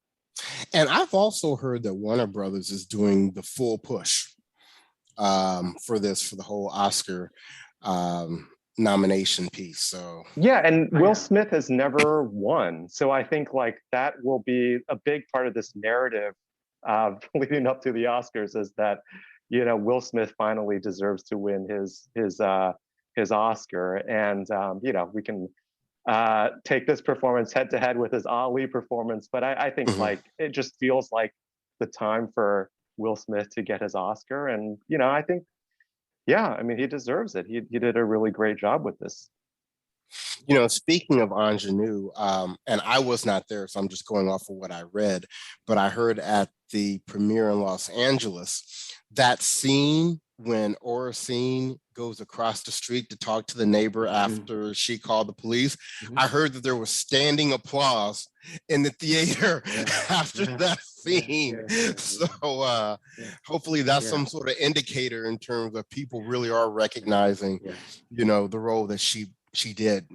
And I've also heard that Warner Brothers is doing the full push for the whole Oscar nomination piece. So yeah, and Will Smith has never won, so I think like that will be a big part of this narrative leading up to the Oscars, is that Will Smith finally deserves to win his Oscar, and we can take this performance head to head with his Ali performance, but I think like it just feels like the time for Will Smith to get his Oscar, and I think he deserves it. He did a really great job with this. Speaking of Ingenue, and I was not there, so I'm just going off of what I read, but I heard at the premiere in Los Angeles, that scene when Oracene goes across the street to talk to the neighbor after she called the police, I heard that there was standing applause in the theater after that scene. So hopefully that's some sort of indicator in terms of people really are recognizing, the role that she did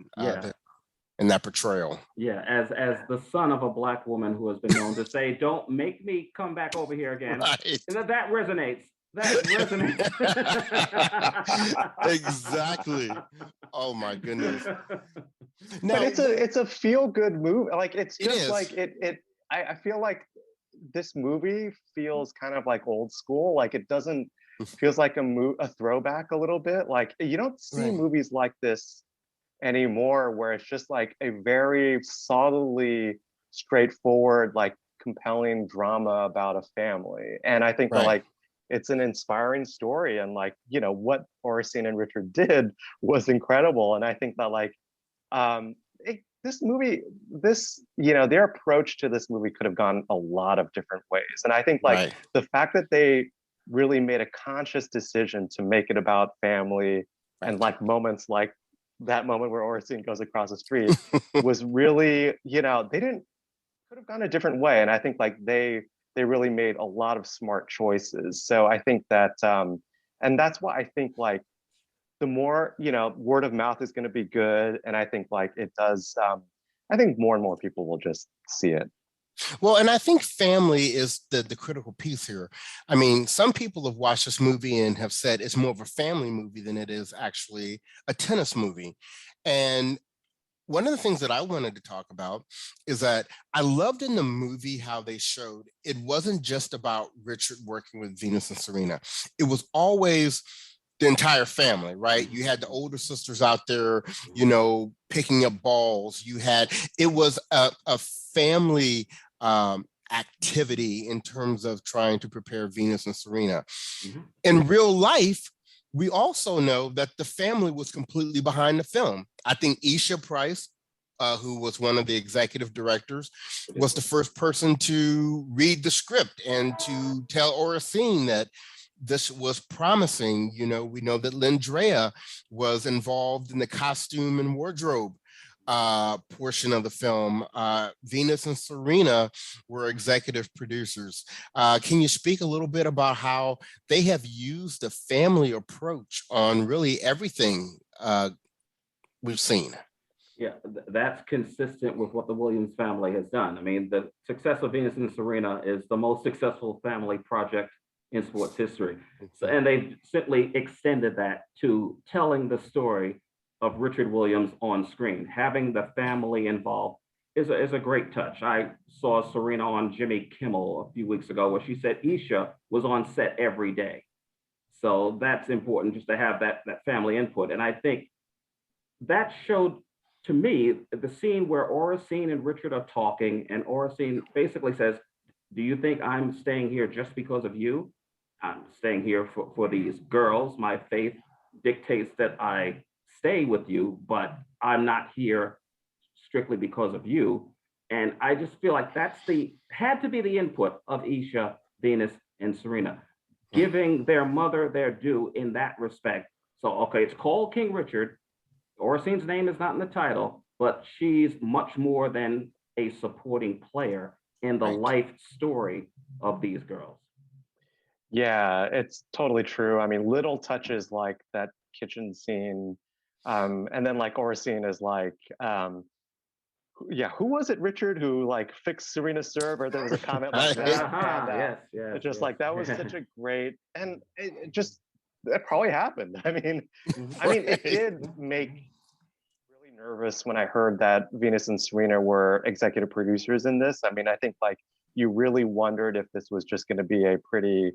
in that portrayal. Yeah, as the son of a Black woman who has been known to say, "Don't make me come back over here again." Right. That resonates. That resonates. Exactly. Oh my goodness. No, but it's a feel good movie. Like it's just like it. I feel like this movie feels kind of like old school. Like it doesn't feels like a throwback a little bit. Like you don't see movies like this anymore, where it's just like a very solidly straightforward, like compelling drama about a family. And I think that like it's an inspiring story, and like what Oracene and Richard did was incredible. And I think that like this movie, their approach to this movie could have gone a lot of different ways. And I think like the fact that they really made a conscious decision to make it about family and like moments like that moment where Oracene goes across the street was really, they could have gone a different way. And I think like they really made a lot of smart choices. So I think that, and that's why I think like the more, word of mouth is going to be good. And I think like it does, I think more and more people will just see it. Well, and I think family is the critical piece here. I mean, some people have watched this movie and have said it's more of a family movie than it is actually a tennis movie. And one of the things that I wanted to talk about is that I loved in the movie how they showed it wasn't just about Richard working with Venus and Serena. It was always the entire family, right? You had the older sisters out there, picking up balls. It was a family activity in terms of trying to prepare Venus and Serena. Mhm. In real life, we also know that the family was completely behind the film. I think Isha Price, who was one of the executive directors, was the first person to read the script and to tell Oracene that this was promising. We know that Lindrea was involved in the costume and wardrobe portion of the film. Venus and Serena were executive producers. Can you speak a little bit about how they have used a family approach on really everything we've seen? Yeah, that's consistent with what the Williams family has done. I mean, the success of Venus and Serena is the most successful family project in sports history. So, and they've simply extended that to telling the story of Richard Williams on screen. Having the family involved is a great touch. I saw Serena on Jimmy Kimmel a few weeks ago where she said Isha was on set every day. So that's important, just to have that family input. And I think that showed, to me, the scene where Oracene and Richard are talking, and Oracene basically says, do you think I'm staying here just because of you? I'm staying here for these girls. My faith dictates that I stay with you, but I'm not here strictly because of you. And I just feel like had to be the input of Isha, Venus, and Serena, giving their mother their due in that respect. So, okay, it's called King Richard. Oracene's name is not in the title, but she's much more than a supporting player in the life story of these girls. Yeah, it's totally true. I mean, little touches like that kitchen scene, and then like Oracene is like, who was it, Richard, who like fixed Serena's serve, or there was a comment like that. And, yes. it's just like that was such a great, and that probably happened. I mean, it did make me really nervous when I heard that Venus and Serena were executive producers in this. I mean, I think like you really wondered if this was just going to be a pretty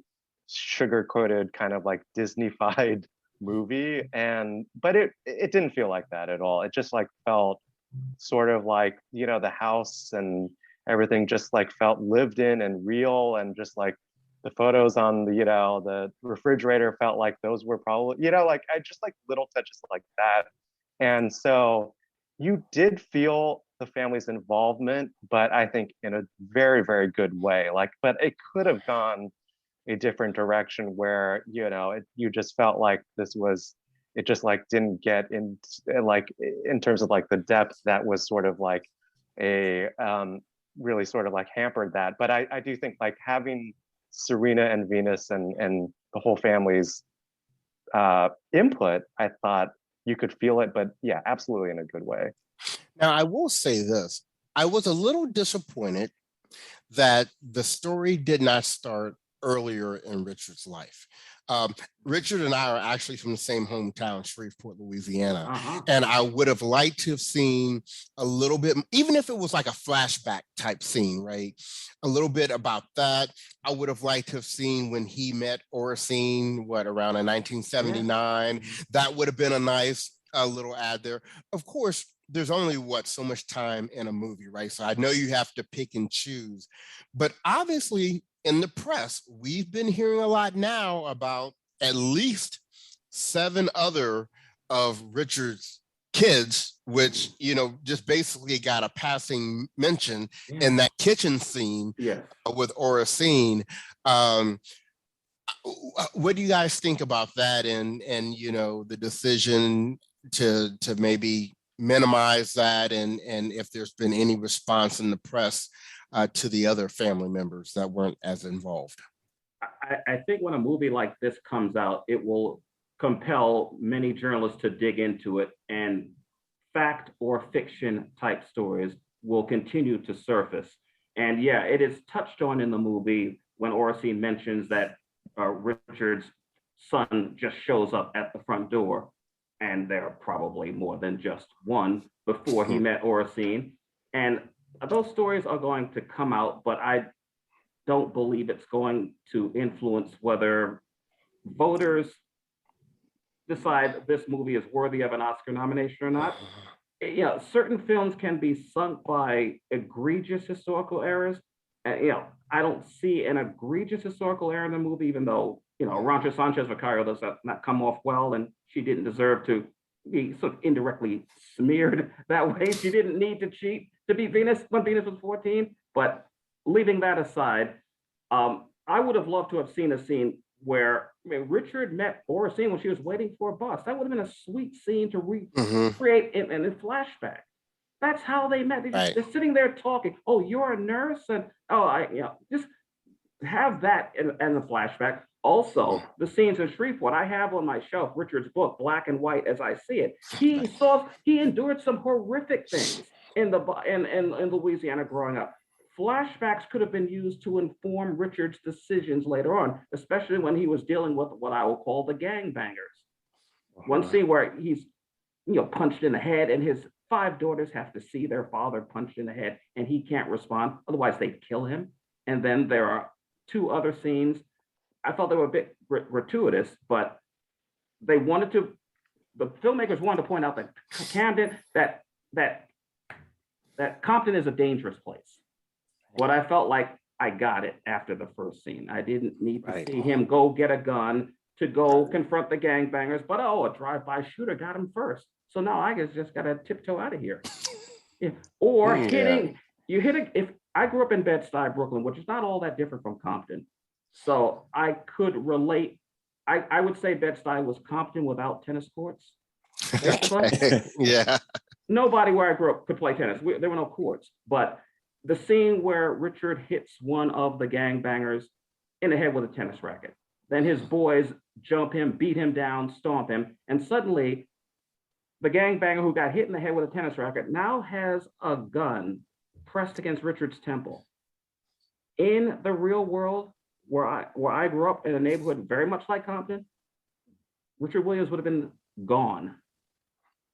sugar-coated kind of like Disney-fied movie, but it didn't feel like that at all. It just like felt sort of like, the house and everything just like felt lived in and real, and just like the photos on the refrigerator felt like those were probably, like I just like little touches like that. And so you did feel the family's involvement, but I think in a very, very good way. But it could have gone a different direction where, you just felt like it just like didn't get in, like in terms of like the depth that was sort of like a really sort of like hampered that. But I do think like having Serena and Venus and the whole family's input, I thought you could feel it, but yeah, absolutely in a good way. Now, I will say this. I was a little disappointed that the story did not start earlier in Richard's life. Richard and I are actually from the same hometown, Shreveport, Louisiana. And I would have liked to have seen a little bit, even if it was like a flashback type scene, right? A little bit about that. I would have liked to have seen when he met Oracene, around in 1979. Yeah. That would have been a nice little ad there. Of course, there's only so much time in a movie, right? So I know you have to pick and choose, but obviously in the press, we've been hearing a lot now about at least 7 other of Richard's kids, which, just basically got a passing mention in that kitchen scene with Oracene. What do you guys think about that? And the decision to maybe minimize that, and if there's been any response in the press to the other family members that weren't as involved? I think when a movie like this comes out, it will compel many journalists to dig into it, and fact or fiction type stories will continue to surface. And yeah, it is touched on in the movie when Oracene mentions that Richard's son just shows up at the front door, and there are probably more than just one before he met Oracene. And those stories are going to come out, but I don't believe it's going to influence whether voters decide this movie is worthy of an Oscar nomination or not. You know, certain films can be sunk by egregious historical errors. You know, I don't see an egregious historical error in the movie, even though, you know, Rancho Sanchez Vicario does not come off well, and she didn't deserve to be sort of indirectly smeared that way. She didn't need to cheat to be Venus when Venus was 14. But leaving that aside, I would have loved to have seen a scene where Richard met Oracene when she was waiting for a bus. That would have been a sweet scene to recreate in a flashback. That's how they met. They're sitting there talking. Oh, you're a nurse, and just have that in the flashback. Also, the scenes in Shreveport, I have on my shelf Richard's book, Black and White as I See It. He endured some horrific things in Louisiana growing up. Flashbacks could have been used to inform Richard's decisions later on, especially when he was dealing with what I will call the gangbangers. One scene where he's punched in the head, and his 5 daughters have to see their father punched in the head, and he can't respond, otherwise they'd kill him. And then there are 2 other scenes. I felt they were a bit gratuitous, but the filmmakers wanted to point out that Camden, that Compton is a dangerous place. What I felt like I got it after the first scene. I didn't need to see him go get a gun to go confront the gangbangers, but a drive-by shooter got him first. So now I just got to tiptoe out of here. If I grew up in Bed-Stuy, Brooklyn, which is not all that different from Compton. So I could relate. I would say Bed-Stuy was Compton without tennis courts. Yeah. Nobody where I grew up could play tennis. There were no courts, but the scene where Richard hits one of the gangbangers in the head with a tennis racket. Then his boys jump him, beat him down, stomp him, and suddenly the gangbanger who got hit in the head with a tennis racket now has a gun pressed against Richard's temple. In the real world, where I grew up in a neighborhood very much like Compton, Richard Williams would have been gone.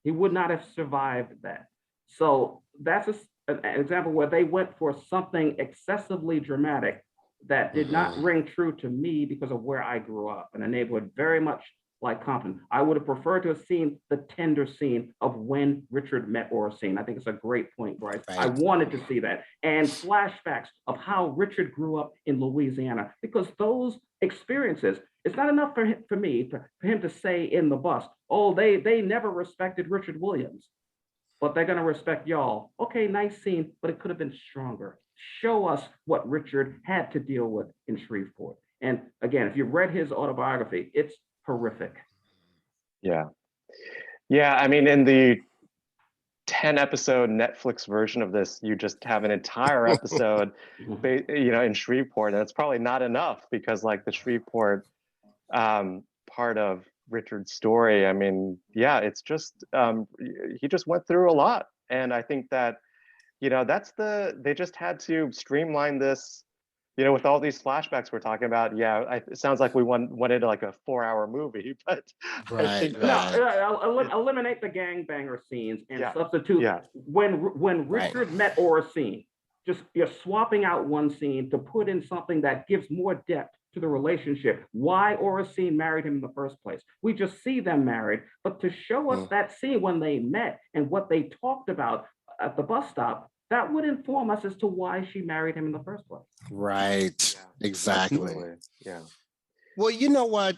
He would not have survived that. So that's an example where they went for something excessively dramatic that did not ring true to me because of where I grew up in a neighborhood very much like Compton. I would have preferred to have seen the tender scene of when Richard met Oracene. I think it's a great point, Bryce. I wanted to see that. And flashbacks of how Richard grew up in Louisiana, because those experiences, it's not enough for him to say in the bus, oh, they never respected Richard Williams, but they're going to respect y'all. Okay, nice scene, but it could have been stronger. Show us what Richard had to deal with in Shreveport. And again, if you've read his autobiography, it's horrific. Yeah. I mean, in the 10-episode Netflix version of this, you just have an entire episode, in Shreveport, and it's probably not enough because, like, the Shreveport part of Richard's story, I mean, it's just he just went through a lot, and I think that they just had to streamline this. With all these flashbacks we're talking about, it sounds like we wanted like a 4-hour movie, but eliminate the gangbanger scenes and substitute when Richard met Oracene. Just you're swapping out one scene to put in something that gives more depth to the relationship. Why Oracene married him in the first place? We just see them married, but to show us that scene when they met and what they talked about at the bus stop, that would inform us as to why she married him in the first place. Right. Exactly. Absolutely. Yeah. Well, you know what?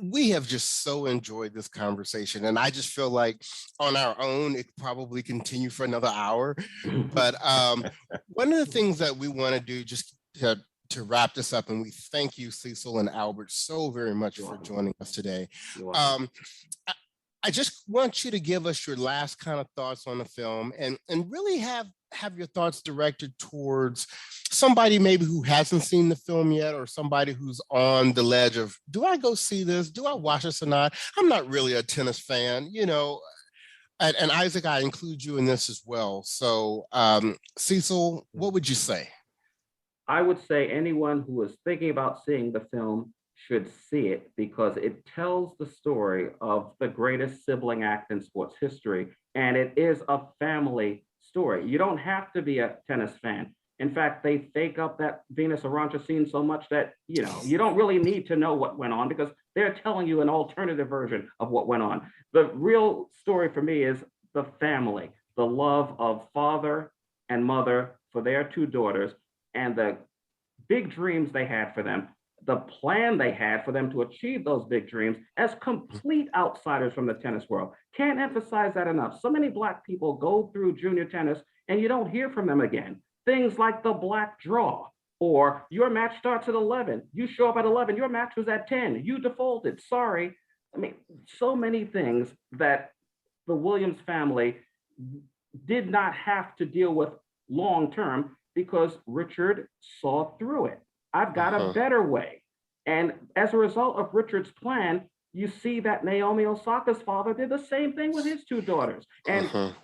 We have just so enjoyed this conversation, and I just feel like on our own, it could probably continue for another hour. But one of the things that we want to do just to wrap this up, and we thank you, Cecil and Albert, so very much for joining us today. I just want you to give us your last kind of thoughts on the film, and really have your thoughts directed towards somebody maybe who hasn't seen the film yet, or somebody who's on the ledge of, do I go see this? Do I watch this or not? I'm not really a tennis fan, and Isaac, I include you in this as well. So Cecil, what would you say? I would say anyone who is thinking about seeing the film should see it because it tells the story of the greatest sibling act in sports history. And it is a family story. You don't have to be a tennis fan. In fact, they fake up that Venus Arantxa scene so much that, you don't really need to know what went on because they're telling you an alternative version of what went on. The real story for me is the family, the love of father and mother for their two daughters, and the big dreams they had for them, the plan they had for them to achieve those big dreams as complete outsiders from the tennis world. Can't emphasize that enough. So many Black people go through junior tennis and you don't hear from them again. Things like the black draw, or your match starts at 11. You show up at 11, your match was at 10. You defaulted, sorry. I mean, so many things that the Williams family did not have to deal with long term because Richard saw through it. I've got a better way. And as a result of Richard's plan, you see that Naomi Osaka's father did the same thing with his two daughters. And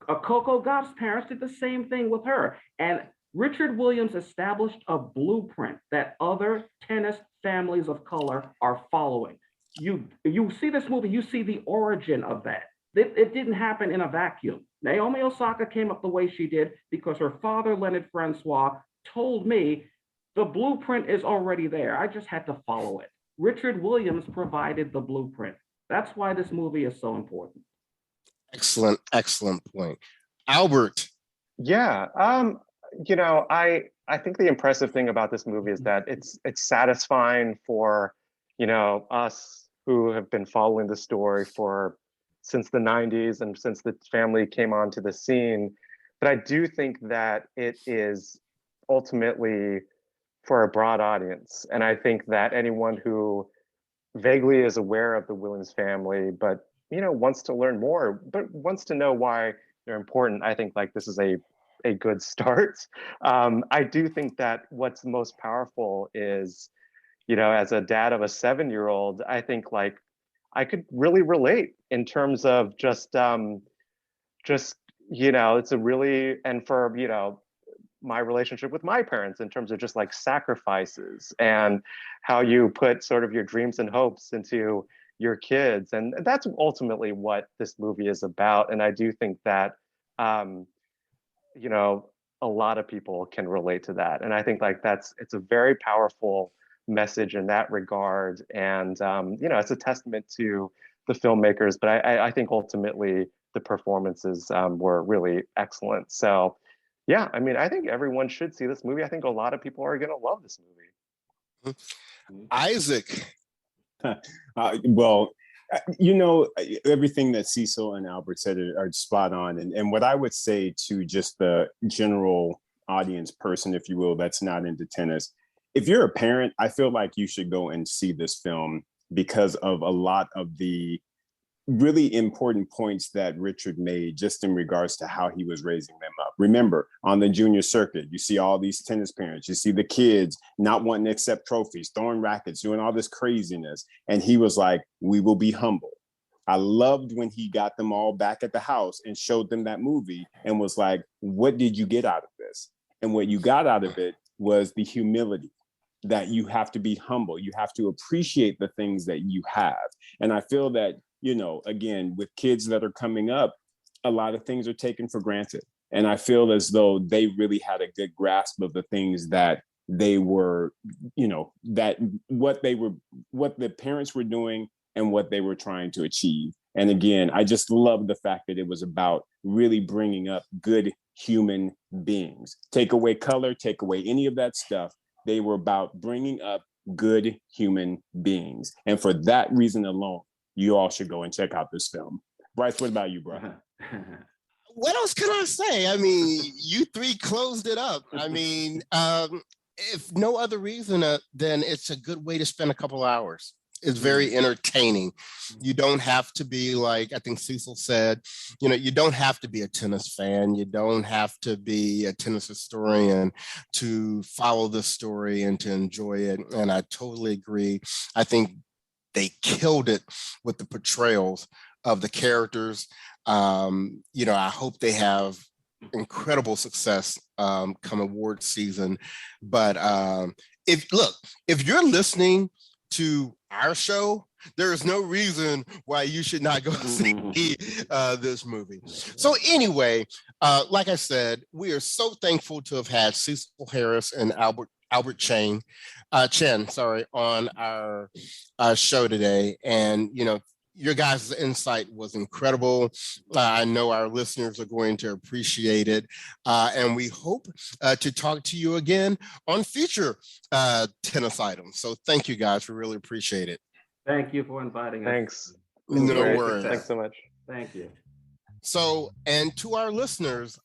Coco Gauff's parents did the same thing with her. And Richard Williams established a blueprint that other tennis families of color are following. You see this movie, you see the origin of that. It didn't happen in a vacuum. Naomi Osaka came up the way she did because her father, Leonard Francois, told me the blueprint is already there. I just had to follow it. Richard Williams provided the blueprint. That's why this movie is so important. Excellent, excellent point. Albert. Yeah, I think the impressive thing about this movie is that it's satisfying for, us who have been following the story since the 90s and since the family came onto the scene. But I do think that it is ultimately for a broad audience. And I think that anyone who vaguely is aware of the Williams family, but wants to learn more, but wants to know why they're important, I think like this is a good start. I do think that what's most powerful is, as a dad of a 7-year-old, I think like I could really relate in terms of just it's a really, and for, my relationship with my parents in terms of just like sacrifices and how you put sort of your dreams and hopes into your kids. And that's ultimately what this movie is about. And I do think that, a lot of people can relate to that. And I think like it's a very powerful message in that regard. And, it's a testament to the filmmakers, but I think ultimately the performances were really excellent. So yeah, I mean, I think everyone should see this movie. I think a lot of people are going to love this movie. Isaac. Well, everything that Cecil and Albert said are spot on. And what I would say to just the general audience person, if you will, that's not into tennis, if you're a parent, I feel like you should go and see this film because of a lot of the really important points that Richard made just in regards to how he was raising them up. Remember, on the junior circuit, you see all these tennis parents, you see the kids not wanting to accept trophies, throwing rackets, doing all this craziness. And he was like, we will be humble. I loved when he got them all back at the house and showed them that movie and was like, what did you get out of this? And what you got out of it was the humility, that you have to be humble. You have to appreciate the things that you have. And I feel that, again, with kids that are coming up, a lot of things are taken for granted. And I feel as though they really had a good grasp of the things that they were, that what the parents were doing and what they were trying to achieve. And again, I just love the fact that it was about really bringing up good human beings. Take away color, take away any of that stuff. They were about bringing up good human beings. And for that reason alone, you all should go and check out this film. Bryce, what about you, bro? What else can I say? I mean, you three closed it up. I mean, if no other reason, then it's a good way to spend a couple hours. It's very entertaining. You don't have to be like, I think Cecil said, you don't have to be a tennis fan. You don't have to be a tennis historian to follow the story and to enjoy it. And I totally agree. I think they killed it with the portrayals of the characters. I hope they have incredible success come award season. But if you're listening to our show, there is no reason why you should not go see this movie. So anyway, like I said, we are so thankful to have had Cecil Harris and Albert Chen, on our show today. And, your guys' insight was incredible. I know our listeners are going to appreciate it. And we hope to talk to you again on future tennis items. So thank you guys. We really appreciate it. Thank you for inviting us. Thanks. No Great. worries. Thanks so much. Thank you. So, and to our listeners,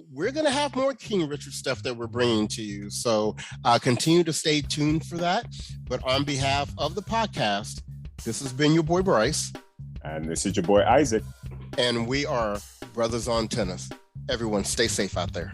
we're going to have more King Richard stuff that we're bringing to you. So continue to stay tuned for that. But on behalf of the podcast, this has been your boy Bryce. And this is your boy Isaac. And we are Brothers on Tennis. Everyone stay safe out there.